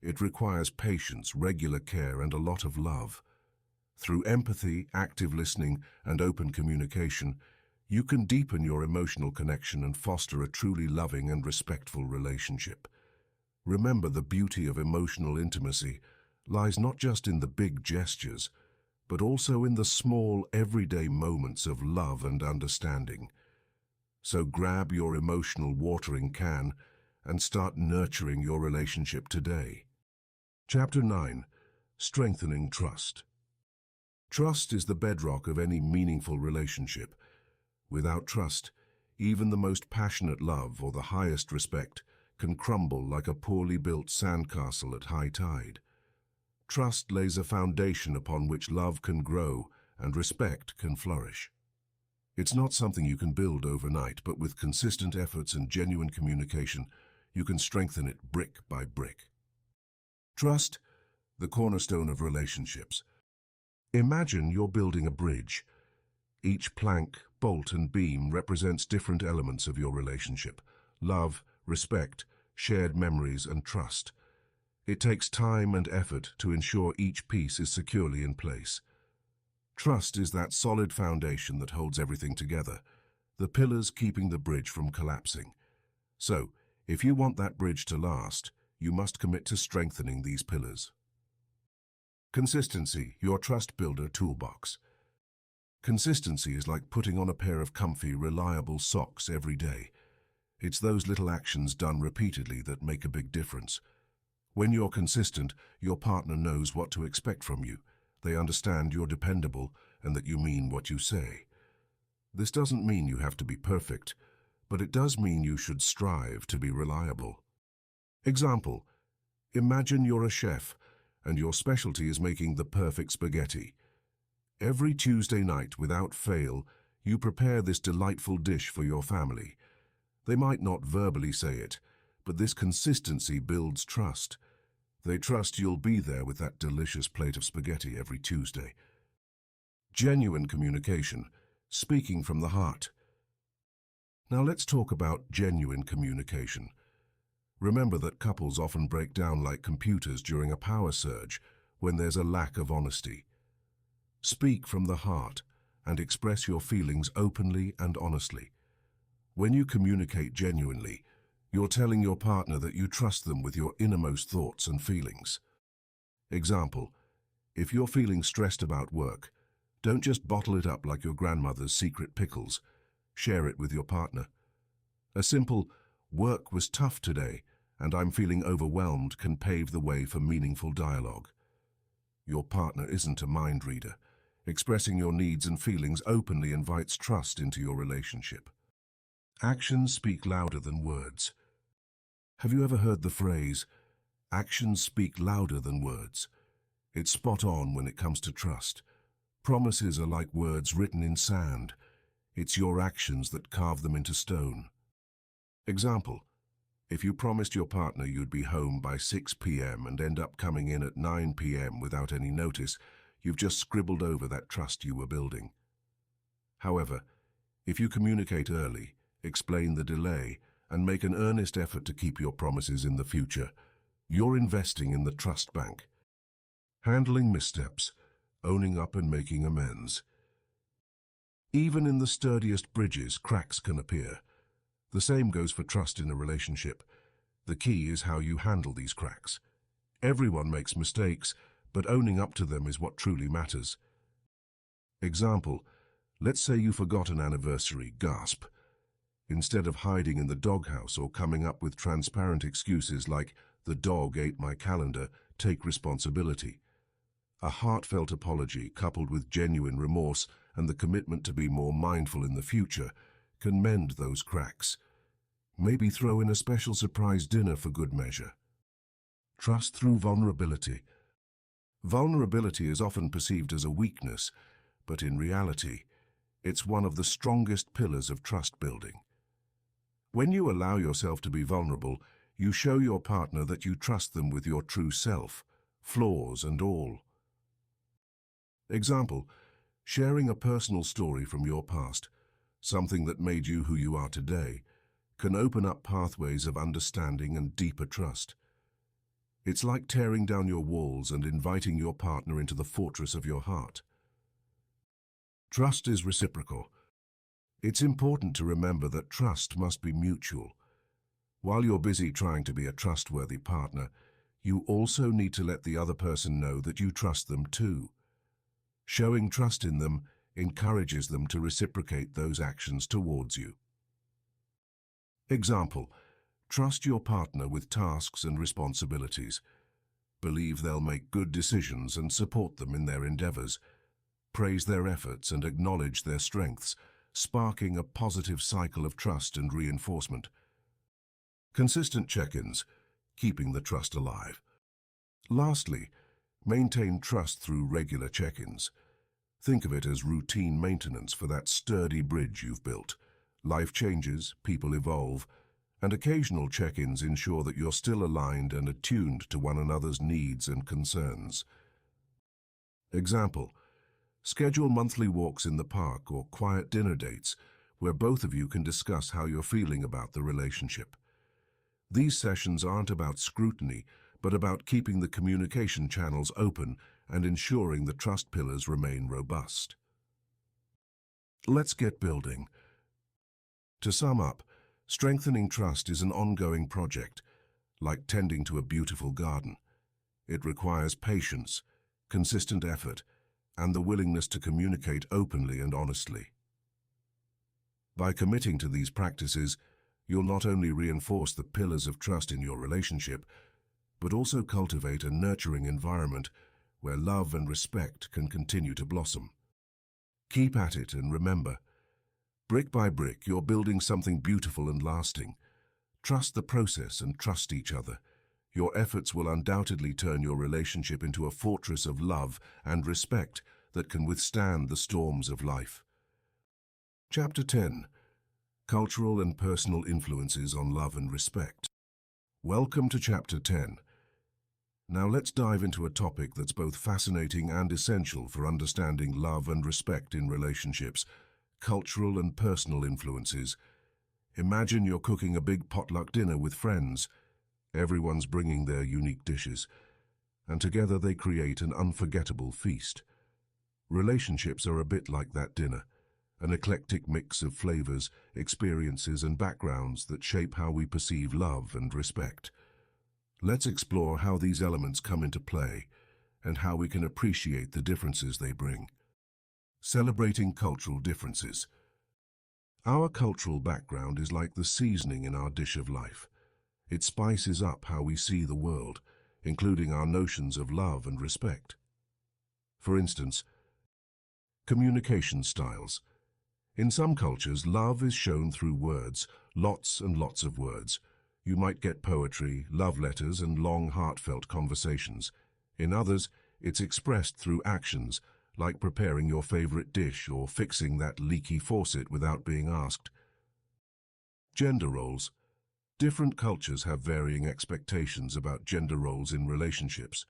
It requires patience, regular care, and a lot of love. Through empathy, active listening, and open communication, you can deepen your emotional connection and foster a truly loving and respectful relationship. Remember, the beauty of emotional intimacy lies not just in the big gestures, but also in the small, everyday moments of love and understanding. So grab your emotional watering can and start nurturing your relationship today. Chapter 9. Strengthening Trust. Trust is the bedrock of any meaningful relationship. Without trust, even the most passionate love or the highest respect can crumble like a poorly built sandcastle at high tide. Trust lays a foundation upon which love can grow and respect can flourish. It's not something you can build overnight, but with consistent efforts and genuine communication, you can strengthen it brick by brick. Trust, the cornerstone of relationships. Imagine you're building a bridge. Each plank, bolt, and beam represents different elements of your relationship: love, respect, shared memories, and trust. It takes time and effort to ensure each piece is securely in place. Trust is that solid foundation that holds everything together, the pillars keeping the bridge from collapsing. So, if you want that bridge to last, you must commit to strengthening these pillars. Consistency, your trust builder toolbox. Consistency is like putting on a pair of comfy, reliable socks every day. It's those little actions done repeatedly that make a big difference. When you're consistent, your partner knows what to expect from you. They understand you're dependable and that you mean what you say. This doesn't mean you have to be perfect, but it does mean you should strive to be reliable. Example: imagine you're a chef and your specialty is making the perfect spaghetti. Every Tuesday night, without fail, you prepare this delightful dish for your family. They might not verbally say it, but this consistency builds trust. They trust you'll be there with that delicious plate of spaghetti every Tuesday. Genuine communication, speaking from the heart. Now let's talk about genuine communication. Remember that couples often break down like computers during a power surge when there's a lack of honesty. Speak from the heart and express your feelings openly and honestly. When you communicate genuinely, you're telling your partner that you trust them with your innermost thoughts and feelings. Example: if you're feeling stressed about work, don't just bottle it up like your grandmother's secret pickles. Share it with your partner. A simple "work was tough today and I'm feeling overwhelmed" can pave the way for meaningful dialogue. Your partner isn't a mind reader. Expressing your needs and feelings openly invites trust into your relationship. Actions speak louder than words. Have you ever heard the phrase, "actions speak louder than words"? It's spot on when it comes to trust. Promises are like words written in sand. It's your actions that carve them into stone. Example: if you promised your partner you'd be home by 6 p.m. and end up coming in at 9 p.m. without any notice, you've just scribbled over that trust you were building. However, if you communicate early, explain the delay, and make an earnest effort to keep your promises in the future, you're investing in the trust bank. Handling missteps, owning up and making amends. Even in the sturdiest bridges, cracks can appear. The same goes for trust in a relationship. The key is how you handle these cracks. Everyone makes mistakes, but owning up to them is what truly matters. Example: let's say you forgot an anniversary, gasp. Instead of hiding in the doghouse or coming up with transparent excuses like "the dog ate my calendar," take responsibility. A heartfelt apology coupled with genuine remorse and the commitment to be more mindful in the future can mend those cracks. Maybe throw in a special surprise dinner for good measure. Trust through vulnerability. Vulnerability is often perceived as a weakness, but in reality, it's one of the strongest pillars of trust building. When you allow yourself to be vulnerable, you show your partner that you trust them with your true self, flaws and all. Example: sharing a personal story from your past. something that made you who you are today, can open up pathways of understanding and deeper trust. It's like tearing down your walls and inviting your partner into the fortress of your heart. Trust is reciprocal. It's important to remember that trust must be mutual. While you're busy trying to be a trustworthy partner, you also need to let the other person know that you trust them too. Showing trust in them encourages them to reciprocate those actions towards you. Example: trust your partner with tasks and responsibilities. Believe they'll make good decisions and support them in their endeavors. Praise their efforts and acknowledge their strengths, sparking a positive cycle of trust and reinforcement. Consistent check-ins, keeping the trust alive. Lastly, maintain trust through regular check-ins. Think of it as routine maintenance for that sturdy bridge you've built. Life changes, people evolve, and occasional check-ins ensure that you're still aligned and attuned to one another's needs and concerns. Example: schedule monthly walks in the park or quiet dinner dates where both of you can discuss how you're feeling about the relationship. These sessions aren't about scrutiny, but about keeping the communication channels open and ensuring the trust pillars remain robust. Let's get building. To sum up, strengthening trust is an ongoing project, like tending to a beautiful garden. It requires patience, consistent effort, and the willingness to communicate openly and honestly. By committing to these practices, you'll not only reinforce the pillars of trust in your relationship, but also cultivate a nurturing environment where love and respect can continue to blossom. Keep at it and remember, brick by brick, you're building something beautiful and lasting. Trust the process and trust each other. Your efforts will undoubtedly turn your relationship into a fortress of love and respect that can withstand the storms of life. Chapter 10: Cultural and Personal Influences on Love and Respect. Welcome to Chapter 10. Now let's dive into a topic that's both fascinating and essential for understanding love and respect in relationships: cultural and personal influences. Imagine you're cooking a big potluck dinner with friends. Everyone's bringing their unique dishes, and together they create an unforgettable feast. Relationships are a bit like that dinner, an eclectic mix of flavors, experiences, and backgrounds that shape how we perceive love and respect. Let's explore how these elements come into play and how we can appreciate the differences they bring. Celebrating cultural differences. Our cultural background is like the seasoning in our dish of life. It spices up how we see the world, including our notions of love and respect. For instance, communication styles. In some cultures, love is shown through words, lots and lots of words. You might get poetry, love letters, and long, heartfelt conversations. In others, it's expressed through actions, like preparing your favorite dish or fixing that leaky faucet without being asked. Gender roles. Different cultures have varying expectations about gender roles in relationships.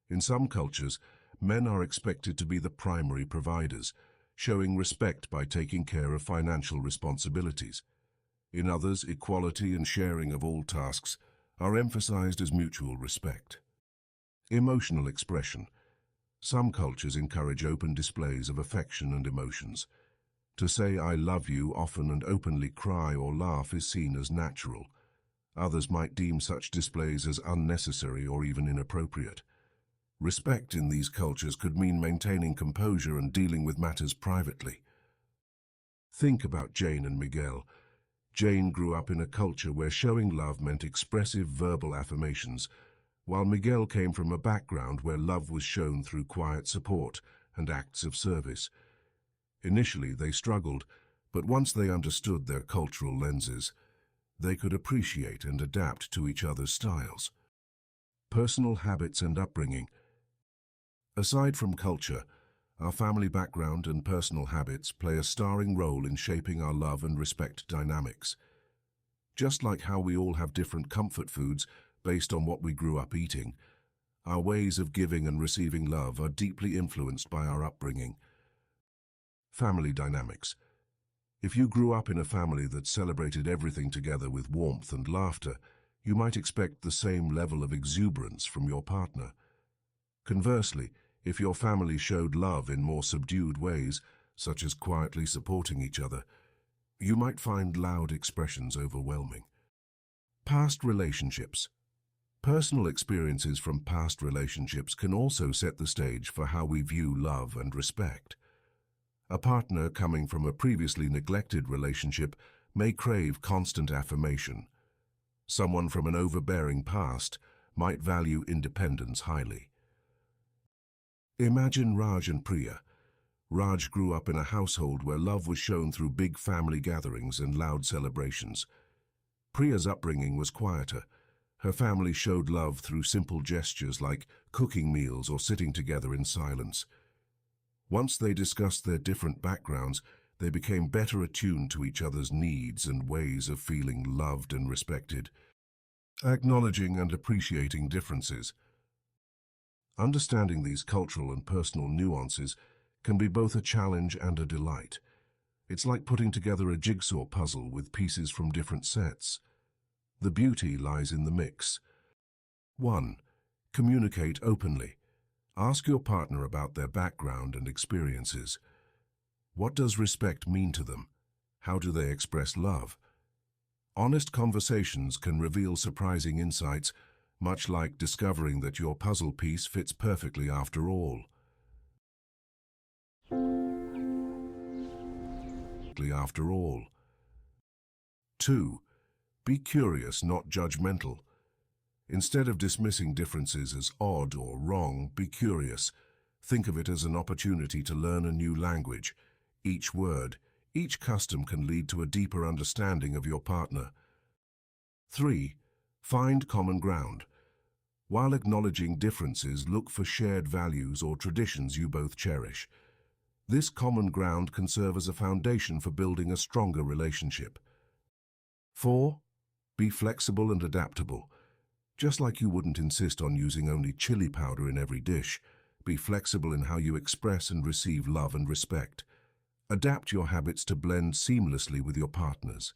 In some cultures, men are expected to be the primary providers, showing respect by taking care of financial responsibilities. In others, equality and sharing of all tasks are emphasized as mutual respect. Emotional expression. Some cultures encourage open displays of affection and emotions. To say "I love you" often and openly cry or laugh is seen as natural. Others might deem such displays as unnecessary or even inappropriate. Respect in these cultures could mean maintaining composure and dealing with matters privately. Think about Jane and Miguel. Jane grew up in a culture where showing love meant expressive verbal affirmations, while Miguel came from a background where love was shown through quiet support and acts of service. Initially, they struggled, but once they understood their cultural lenses, they could appreciate and adapt to each other's styles. Personal habits and upbringing. Aside from culture, our family background and personal habits play a starring role in shaping our love and respect dynamics. Just like how we all have different comfort foods based on what we grew up eating, our ways of giving and receiving love are deeply influenced by our upbringing. Family dynamics. If you grew up in a family that celebrated everything together with warmth and laughter, you might expect the same level of exuberance from your partner. Conversely, if your family showed love in more subdued ways, such as quietly supporting each other, you might find loud expressions overwhelming. Past relationships. Personal experiences from past relationships can also set the stage for how we view love and respect. A partner coming from a previously neglected relationship may crave constant affirmation. Someone from an overbearing past might value independence highly. Imagine Raj and Priya. Raj grew up in a household where love was shown through big family gatherings and loud celebrations. Priya's upbringing was quieter. Her family showed love through simple gestures like cooking meals or sitting together in silence. Once they discussed their different backgrounds, they became better attuned to each other's needs and ways of feeling loved and respected. Acknowledging and appreciating differences. Understanding these cultural and personal nuances can be both a challenge and a delight. It's like putting together a jigsaw puzzle with pieces from different sets. The beauty lies in the mix. 1. Communicate openly. Ask your partner about their background and experiences. What does respect mean to them? How do they express love? Honest conversations can reveal surprising insights, much like discovering that your puzzle piece fits perfectly after all. After all. 2. Be curious, not judgmental. Instead of dismissing differences as odd or wrong, be curious. Think of it as an opportunity to learn a new language. Each word, each custom can lead to a deeper understanding of your partner. 3. Find common ground. While acknowledging differences, look for shared values or traditions you both cherish. This common ground can serve as a foundation for building a stronger relationship. 4. Be flexible and adaptable. Just like you wouldn't insist on using only chili powder in every dish, be flexible in how you express and receive love and respect. Adapt your habits to blend seamlessly with your partners.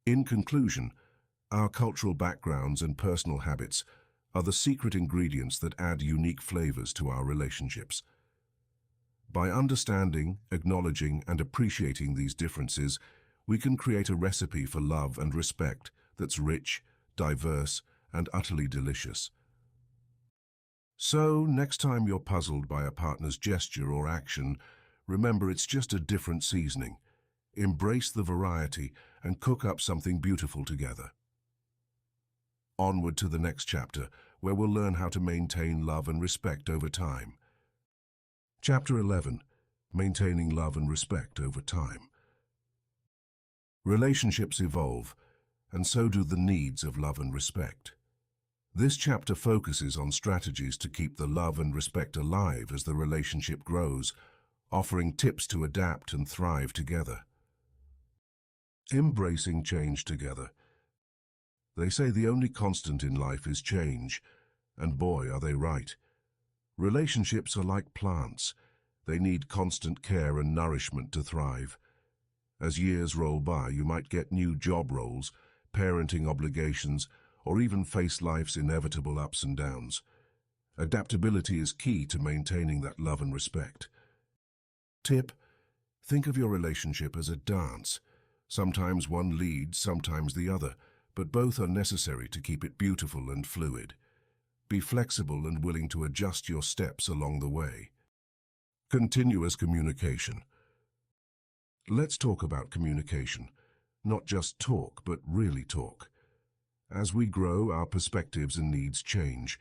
In conclusion, our cultural backgrounds and personal habits are the secret ingredients that add unique flavors to our relationships. By understanding, acknowledging, and appreciating these differences, we can create a recipe for love and respect that's rich, diverse, and utterly delicious. So, next time you're puzzled by a partner's gesture or action, remember it's just a different seasoning. Embrace the variety and cook up something beautiful together. Onward to the next chapter, where we'll learn how to maintain love and respect over time. Chapter 11. Maintaining love and respect over time. Relationships evolve, and so do the needs of love and respect. This chapter focuses on strategies to keep the love and respect alive as the relationship grows, offering tips to adapt and thrive together. Embracing change together. They say the only constant in life is change, and boy, are they right. Relationships are like plants. They need constant care and nourishment to thrive. As years roll by, you might get new job roles, parenting obligations, or even face life's inevitable ups and downs. Adaptability is key to maintaining that love and respect. Tip: think of your relationship as a dance. Sometimes one leads, sometimes the other, but both are necessary to keep it beautiful and fluid. Be flexible and willing to adjust your steps along the way. Continuous communication. Let's talk about communication. Not just talk, but really talk. As we grow, our perspectives and needs change.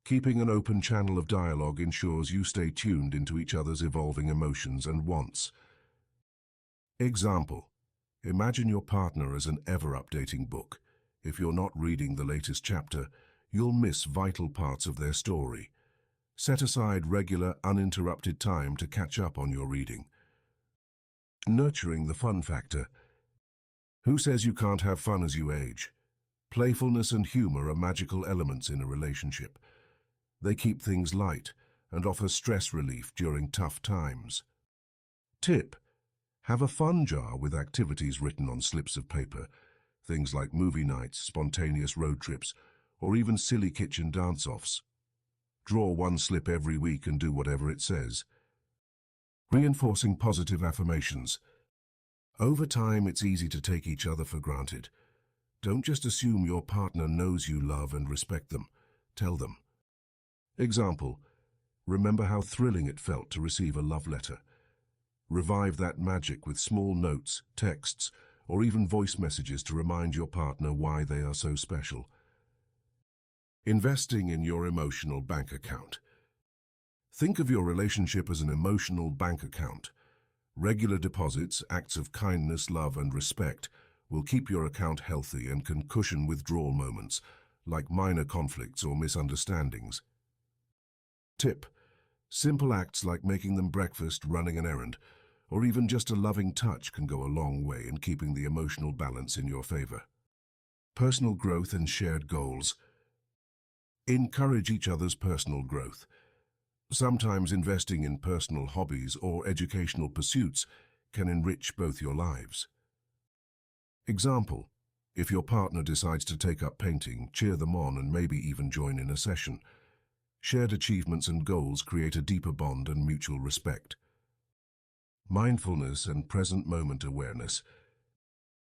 Keeping an open channel of dialogue ensures you stay tuned into each other's evolving emotions and wants. Example: imagine your partner as an ever-updating book. If you're not reading the latest chapter, you'll miss vital parts of their story. Set aside regular, uninterrupted time to catch up on your reading. Nurturing the fun factor. Who says you can't have fun as you age? Playfulness and humor are magical elements in a relationship. They keep things light and offer stress relief during tough times. Tip: Have a fun jar with activities written on slips of paper, things like movie nights, spontaneous road trips, or even silly kitchen dance-offs. Draw one slip every week and do whatever it says. Reinforcing positive affirmations. Over time, it's easy to take each other for granted. Don't just assume your partner knows you love and respect them. Tell them. Example: remember how thrilling it felt to receive a love letter. Revive that magic with small notes, texts, or even voice messages to remind your partner why they are so special. Investing in your emotional bank account. Think of your relationship as an emotional bank account. Regular deposits, acts of kindness, love, and respect will keep your account healthy and can cushion withdrawal moments, like minor conflicts or misunderstandings. Tip: simple acts like making them breakfast, running an errand, or even just a loving touch can go a long way in keeping the emotional balance in your favor. Personal growth and shared goals. Encourage each other's personal growth. Sometimes investing in personal hobbies or educational pursuits can enrich both your lives. Example: if your partner decides to take up painting, cheer them on and maybe even join in a session. Shared achievements and goals create a deeper bond and mutual respect. Mindfulness and present moment awareness.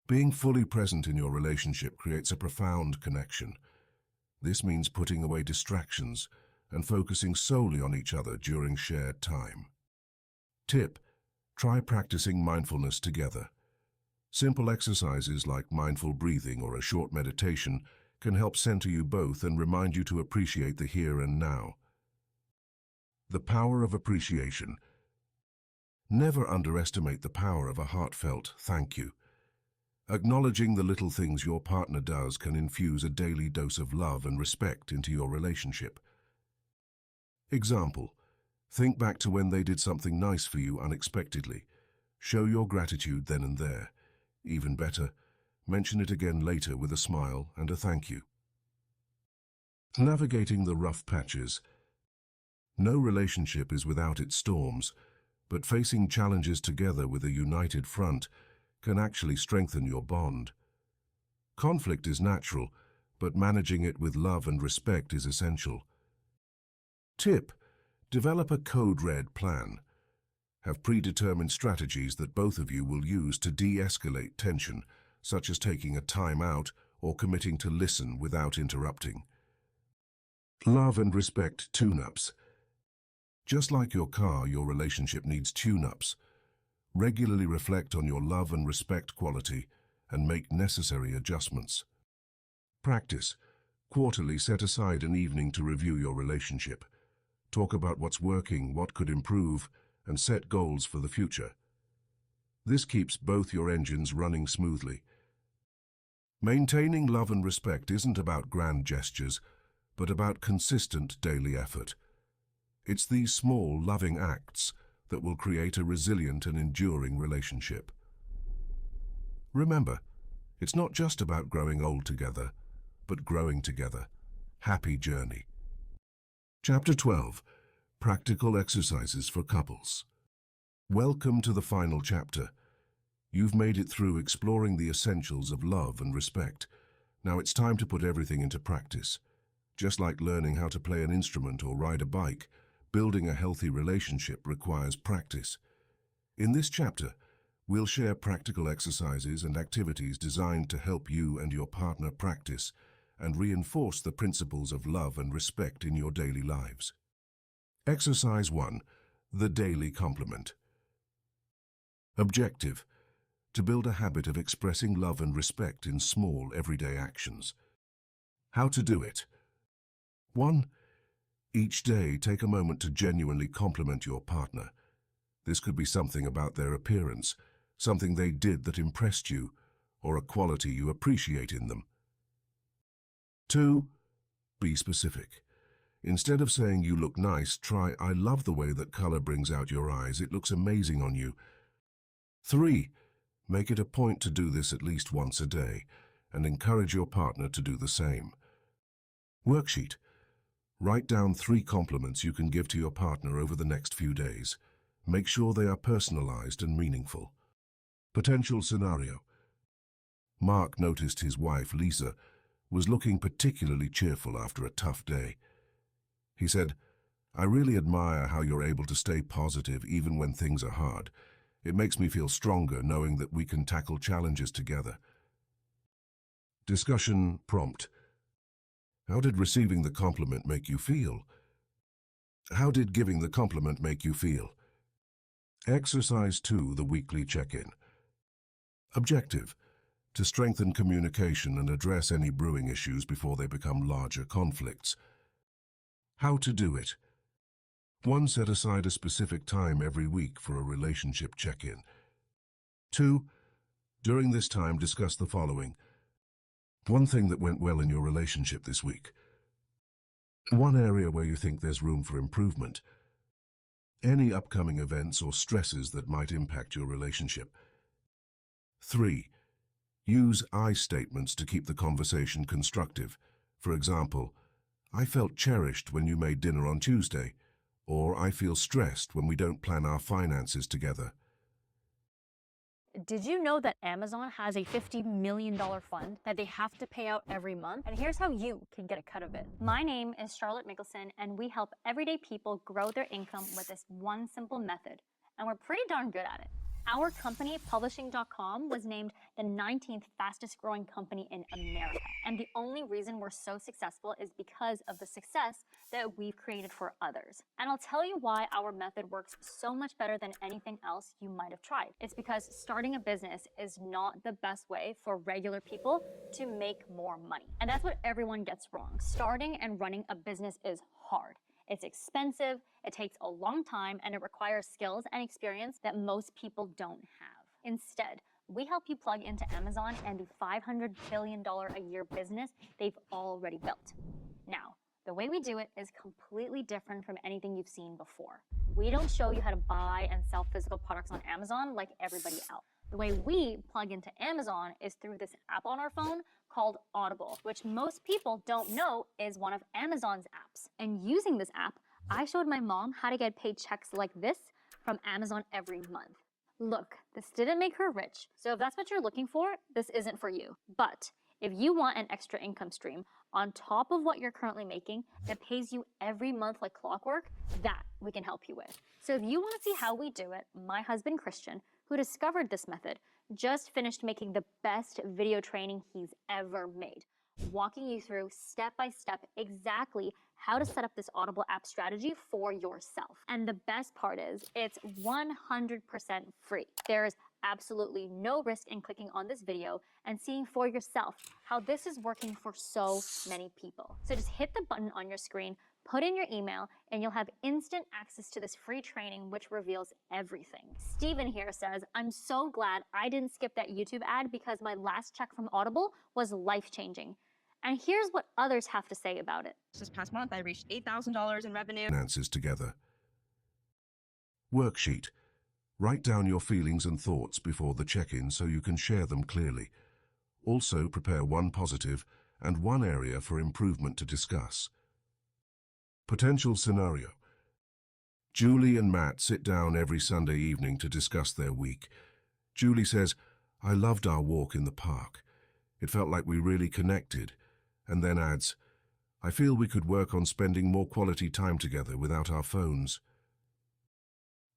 Being fully present in your relationship creates a profound connection. This means putting away distractions and focusing solely on each other during shared time. Tip: try practicing mindfulness together. Simple exercises like mindful breathing or a short meditation can help center you both and remind you to appreciate the here and now. The power of appreciation. Never underestimate the power of a heartfelt thank you. Acknowledging the little things your partner does can infuse a daily dose of love and respect into your relationship. Example: think back to when they did something nice for you unexpectedly. Show your gratitude then and there. Even better, mention it again later with a smile and a thank you. Navigating the rough patches. No relationship is without its storms, but facing challenges together with a united front can actually strengthen your bond. Conflict is natural, but managing it with love and respect is essential. Tip: develop a code red plan. Have predetermined strategies that both of you will use to de-escalate tension, such as taking a time out or committing to listen without interrupting. Love and respect tune-ups. Just like your car, your relationship needs tune-ups. Regularly reflect on your love and respect quality and make necessary adjustments. Practice. Quarterly, set aside an evening to review your relationship. Talk about what's working, what could improve, and set goals for the future. This keeps both your engines running smoothly. Maintaining love and respect isn't about grand gestures, but about consistent daily effort. It's these small, loving acts that will create a resilient and enduring relationship. Remember, it's not just about growing old together, but growing together. Happy journey. Chapter 12. Practical Exercises for Couples. Welcome to the final chapter. You've made it through exploring the essentials of love and respect. Now it's time to put everything into practice. Just like learning how to play an instrument or ride a bike, building a healthy relationship requires practice. In this chapter, we'll share practical exercises and activities designed to help you and your partner practice and reinforce the principles of love and respect in your daily lives. Exercise 1. The Daily Compliment. Objective: to build a habit of expressing love and respect in small, everyday actions. How to do it. 1. Each day, take a moment to genuinely compliment your partner. This could be something about their appearance, something they did that impressed you, or a quality you appreciate in them. 2. Be specific. Instead of saying you look nice, try I love the way that color brings out your eyes. It looks amazing on you. 3. Make it a point to do this at least once a day and encourage your partner to do the same. Worksheet. Write down 3 compliments you can give to your partner over the next few days. Make sure they are personalized and meaningful. Potential scenario. Mark noticed his wife, Lisa, was looking particularly cheerful after a tough day. He said, "I really admire how you're able to stay positive even when things are hard. It makes me feel stronger knowing that we can tackle challenges together." Discussion prompt. How did receiving the compliment make you feel? How did giving the compliment make you feel? Exercise 2, the weekly check-in. Objective. To strengthen communication and address any brewing issues before they become larger conflicts. How to do it. 1. Set aside a specific time every week for a relationship check-in. 2. During this time, discuss the following. 1 thing that went well in your relationship this week. 1 area where you think there's room for improvement. Any upcoming events or stresses that might impact your relationship. 3. Use I statements to keep the conversation constructive. For example, "I felt cherished when you made dinner on Tuesday," or "I feel stressed when we don't plan our finances together." Did you know that Amazon has a $50 million fund that they have to pay out every month? And here's how you can get a cut of it. My name is Charlotte Mickelson, and we help everyday people grow their income with this one simple method. And we're pretty darn good at it. Our company, Publishing.com, was named the 19th fastest growing company in America. And the only reason we're so successful is because of the success that we've created for others. And I'll tell you why our method works so much better than anything else you might have tried. It's because starting a business is not the best way for regular people to make more money. And that's what everyone gets wrong. Starting and running a business is hard. It's expensive, it takes a long time, and it requires skills and experience that most people don't have. Instead, we help you plug into Amazon and the $500 billion a year business they've already built. Now, the way we do it is completely different from anything you've seen before. We don't show you how to buy and sell physical products on Amazon like everybody else. The way we plug into Amazon is through this app on our phone called Audible, which most people don't know is one of Amazon's apps. And using this app, I showed my mom how to get paid checks like this from Amazon every month. Look, this didn't make her rich, so if that's what you're looking for, this isn't for you. But if you want an extra income stream on top of what you're currently making that pays you every month like clockwork, that we can help you with. So if you want to see how we do it, my husband Christian, who discovered this method, just finished making the best video training he's ever made, walking you through step by step exactly how to set up this Audible app strategy for yourself. And the best part is it's 100% free. There's absolutely no risk in clicking on this video and seeing for yourself how this is working for so many people. So just hit the button on your screen, put in your email, and you'll have instant access to this free training which reveals everything. Steven here says, "I'm so glad I didn't skip that YouTube ad because my last check from Audible was life-changing." And here's what others have to say about it. This past month, I reached $8,000 in revenue. Finances together. Worksheet. Write down your feelings and thoughts before the check-in so you can share them clearly. Also, prepare 1 positive and 1 area for improvement to discuss. Potential scenario. Julie and Matt sit down every Sunday evening to discuss their week. Julie says, "I loved our walk in the park. It felt like we really connected," and then adds, "I feel we could work on spending more quality time together without our phones."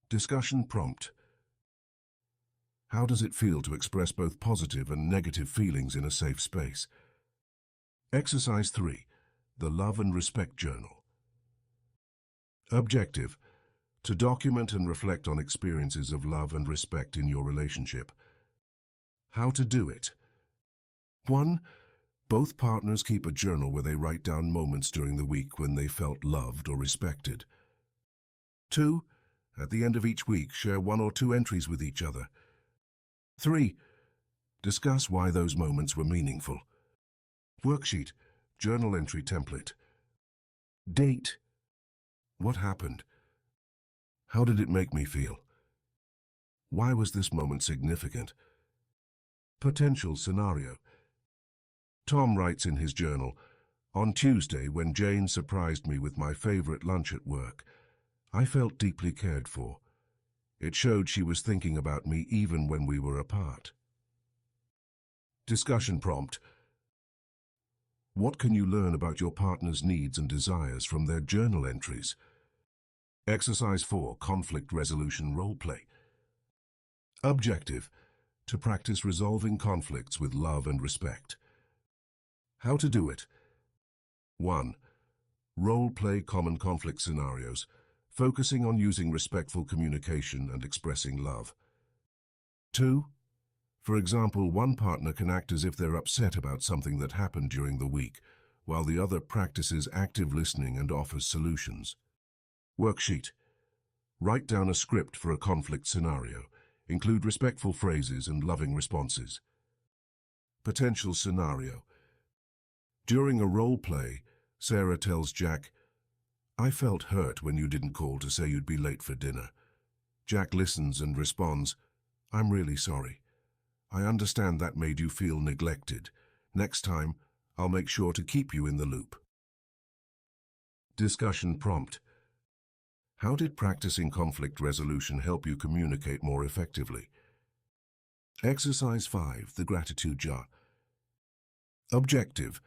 Discussion prompt. How does it feel to express both positive and negative feelings in a safe space? Exercise 3. The Love and Respect Journal. Objective. To document and reflect on experiences of love and respect in your relationship. How to do it. 1. Both partners keep a journal where they write down moments during the week when they felt loved or respected. 2. At the end of each week, share 1 or 2 entries with each other. 3. Discuss why those moments were meaningful. Worksheet, journal entry template. Date. What happened? How did it make me feel? Why was this moment significant? Potential scenario. Tom writes in his journal, "On Tuesday, when Jane surprised me with my favorite lunch at work, I felt deeply cared for. It showed she was thinking about me even when we were apart. Discussion prompt. What can you learn about your partner's needs and desires from their journal entries? Exercise 4, Conflict Resolution Role Play. Objective: to practice resolving conflicts with love and respect. How to do it. 1. Role-play common conflict scenarios, focusing on using respectful communication and expressing love. 2. For example, one partner can act as if they're upset about something that happened during the week, while the other practices active listening and offers solutions. Worksheet. Write down a script for a conflict scenario. Include respectful phrases and loving responses. Potential scenario. During a role play, Sarah tells Jack, "I felt hurt when you didn't call to say you'd be late for dinner." Jack listens and responds, "I'm really sorry. I understand that made you feel neglected. Next time, I'll make sure to keep you in the loop." Discussion prompt. How did practicing conflict resolution help you communicate more effectively? Exercise 5, the gratitude jar. Objective: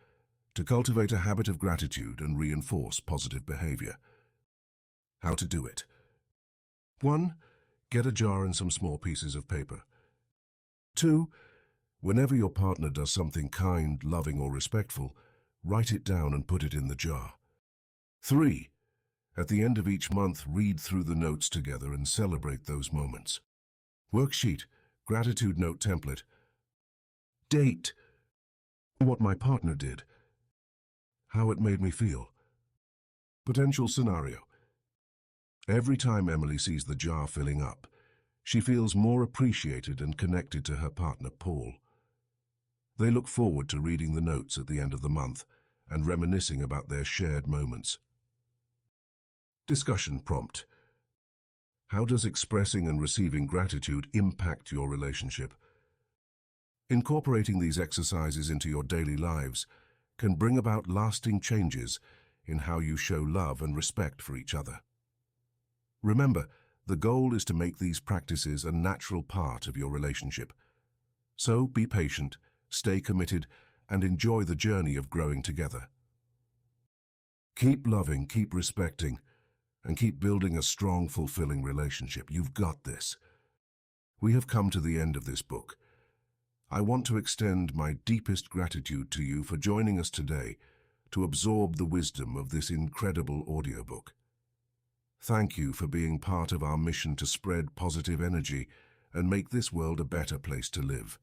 to cultivate a habit of gratitude and reinforce positive behavior. How to do it. 1. Get a jar and some small pieces of paper. 2. Whenever your partner does something kind, loving, or respectful, write it down and put it in the jar. 3. At the end of each month, read through the notes together and celebrate those moments. Worksheet, gratitude note template. Date: what my partner did. How it made me feel. Potential scenario. Every time Emily sees the jar filling up, she feels more appreciated and connected to her partner, Paul. They look forward to reading the notes at the end of the month and reminiscing about their shared moments. Discussion prompt. How does expressing and receiving gratitude impact your relationship? Incorporating these exercises into your daily lives can bring about lasting changes in how you show love and respect for each other. Remember, the goal is to make these practices a natural part of your relationship. So be patient, stay committed, and enjoy the journey of growing together. Keep loving, keep respecting, and keep building a strong, fulfilling relationship. You've got this. We have come to the end of this book. I want to extend my deepest gratitude to you for joining us today to absorb the wisdom of this incredible audiobook. Thank you for being part of our mission to spread positive energy and make this world a better place to live.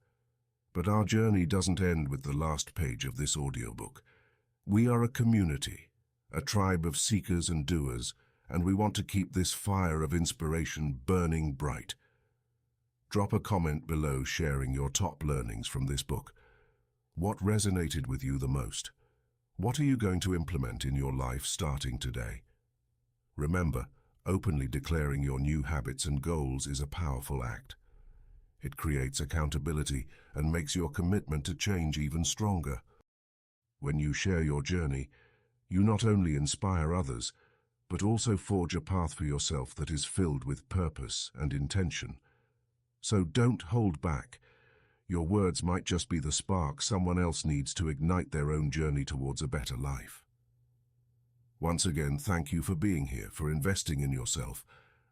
But our journey doesn't end with the last page of this audiobook. We are a community, a tribe of seekers and doers, and we want to keep this fire of inspiration burning bright. Drop a comment below sharing your top learnings from this book. What resonated with you the most? What are you going to implement in your life starting today? Remember, openly declaring your new habits and goals is a powerful act. It creates accountability and makes your commitment to change even stronger. When you share your journey, you not only inspire others, but also forge a path for yourself that is filled with purpose and intention. So don't hold back. Your words might just be the spark someone else needs to ignite their own journey towards a better life. Once again, thank you for being here, for investing in yourself,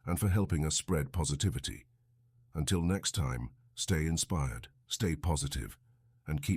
and for helping us spread positivity. Until next time, stay inspired, stay positive, and keep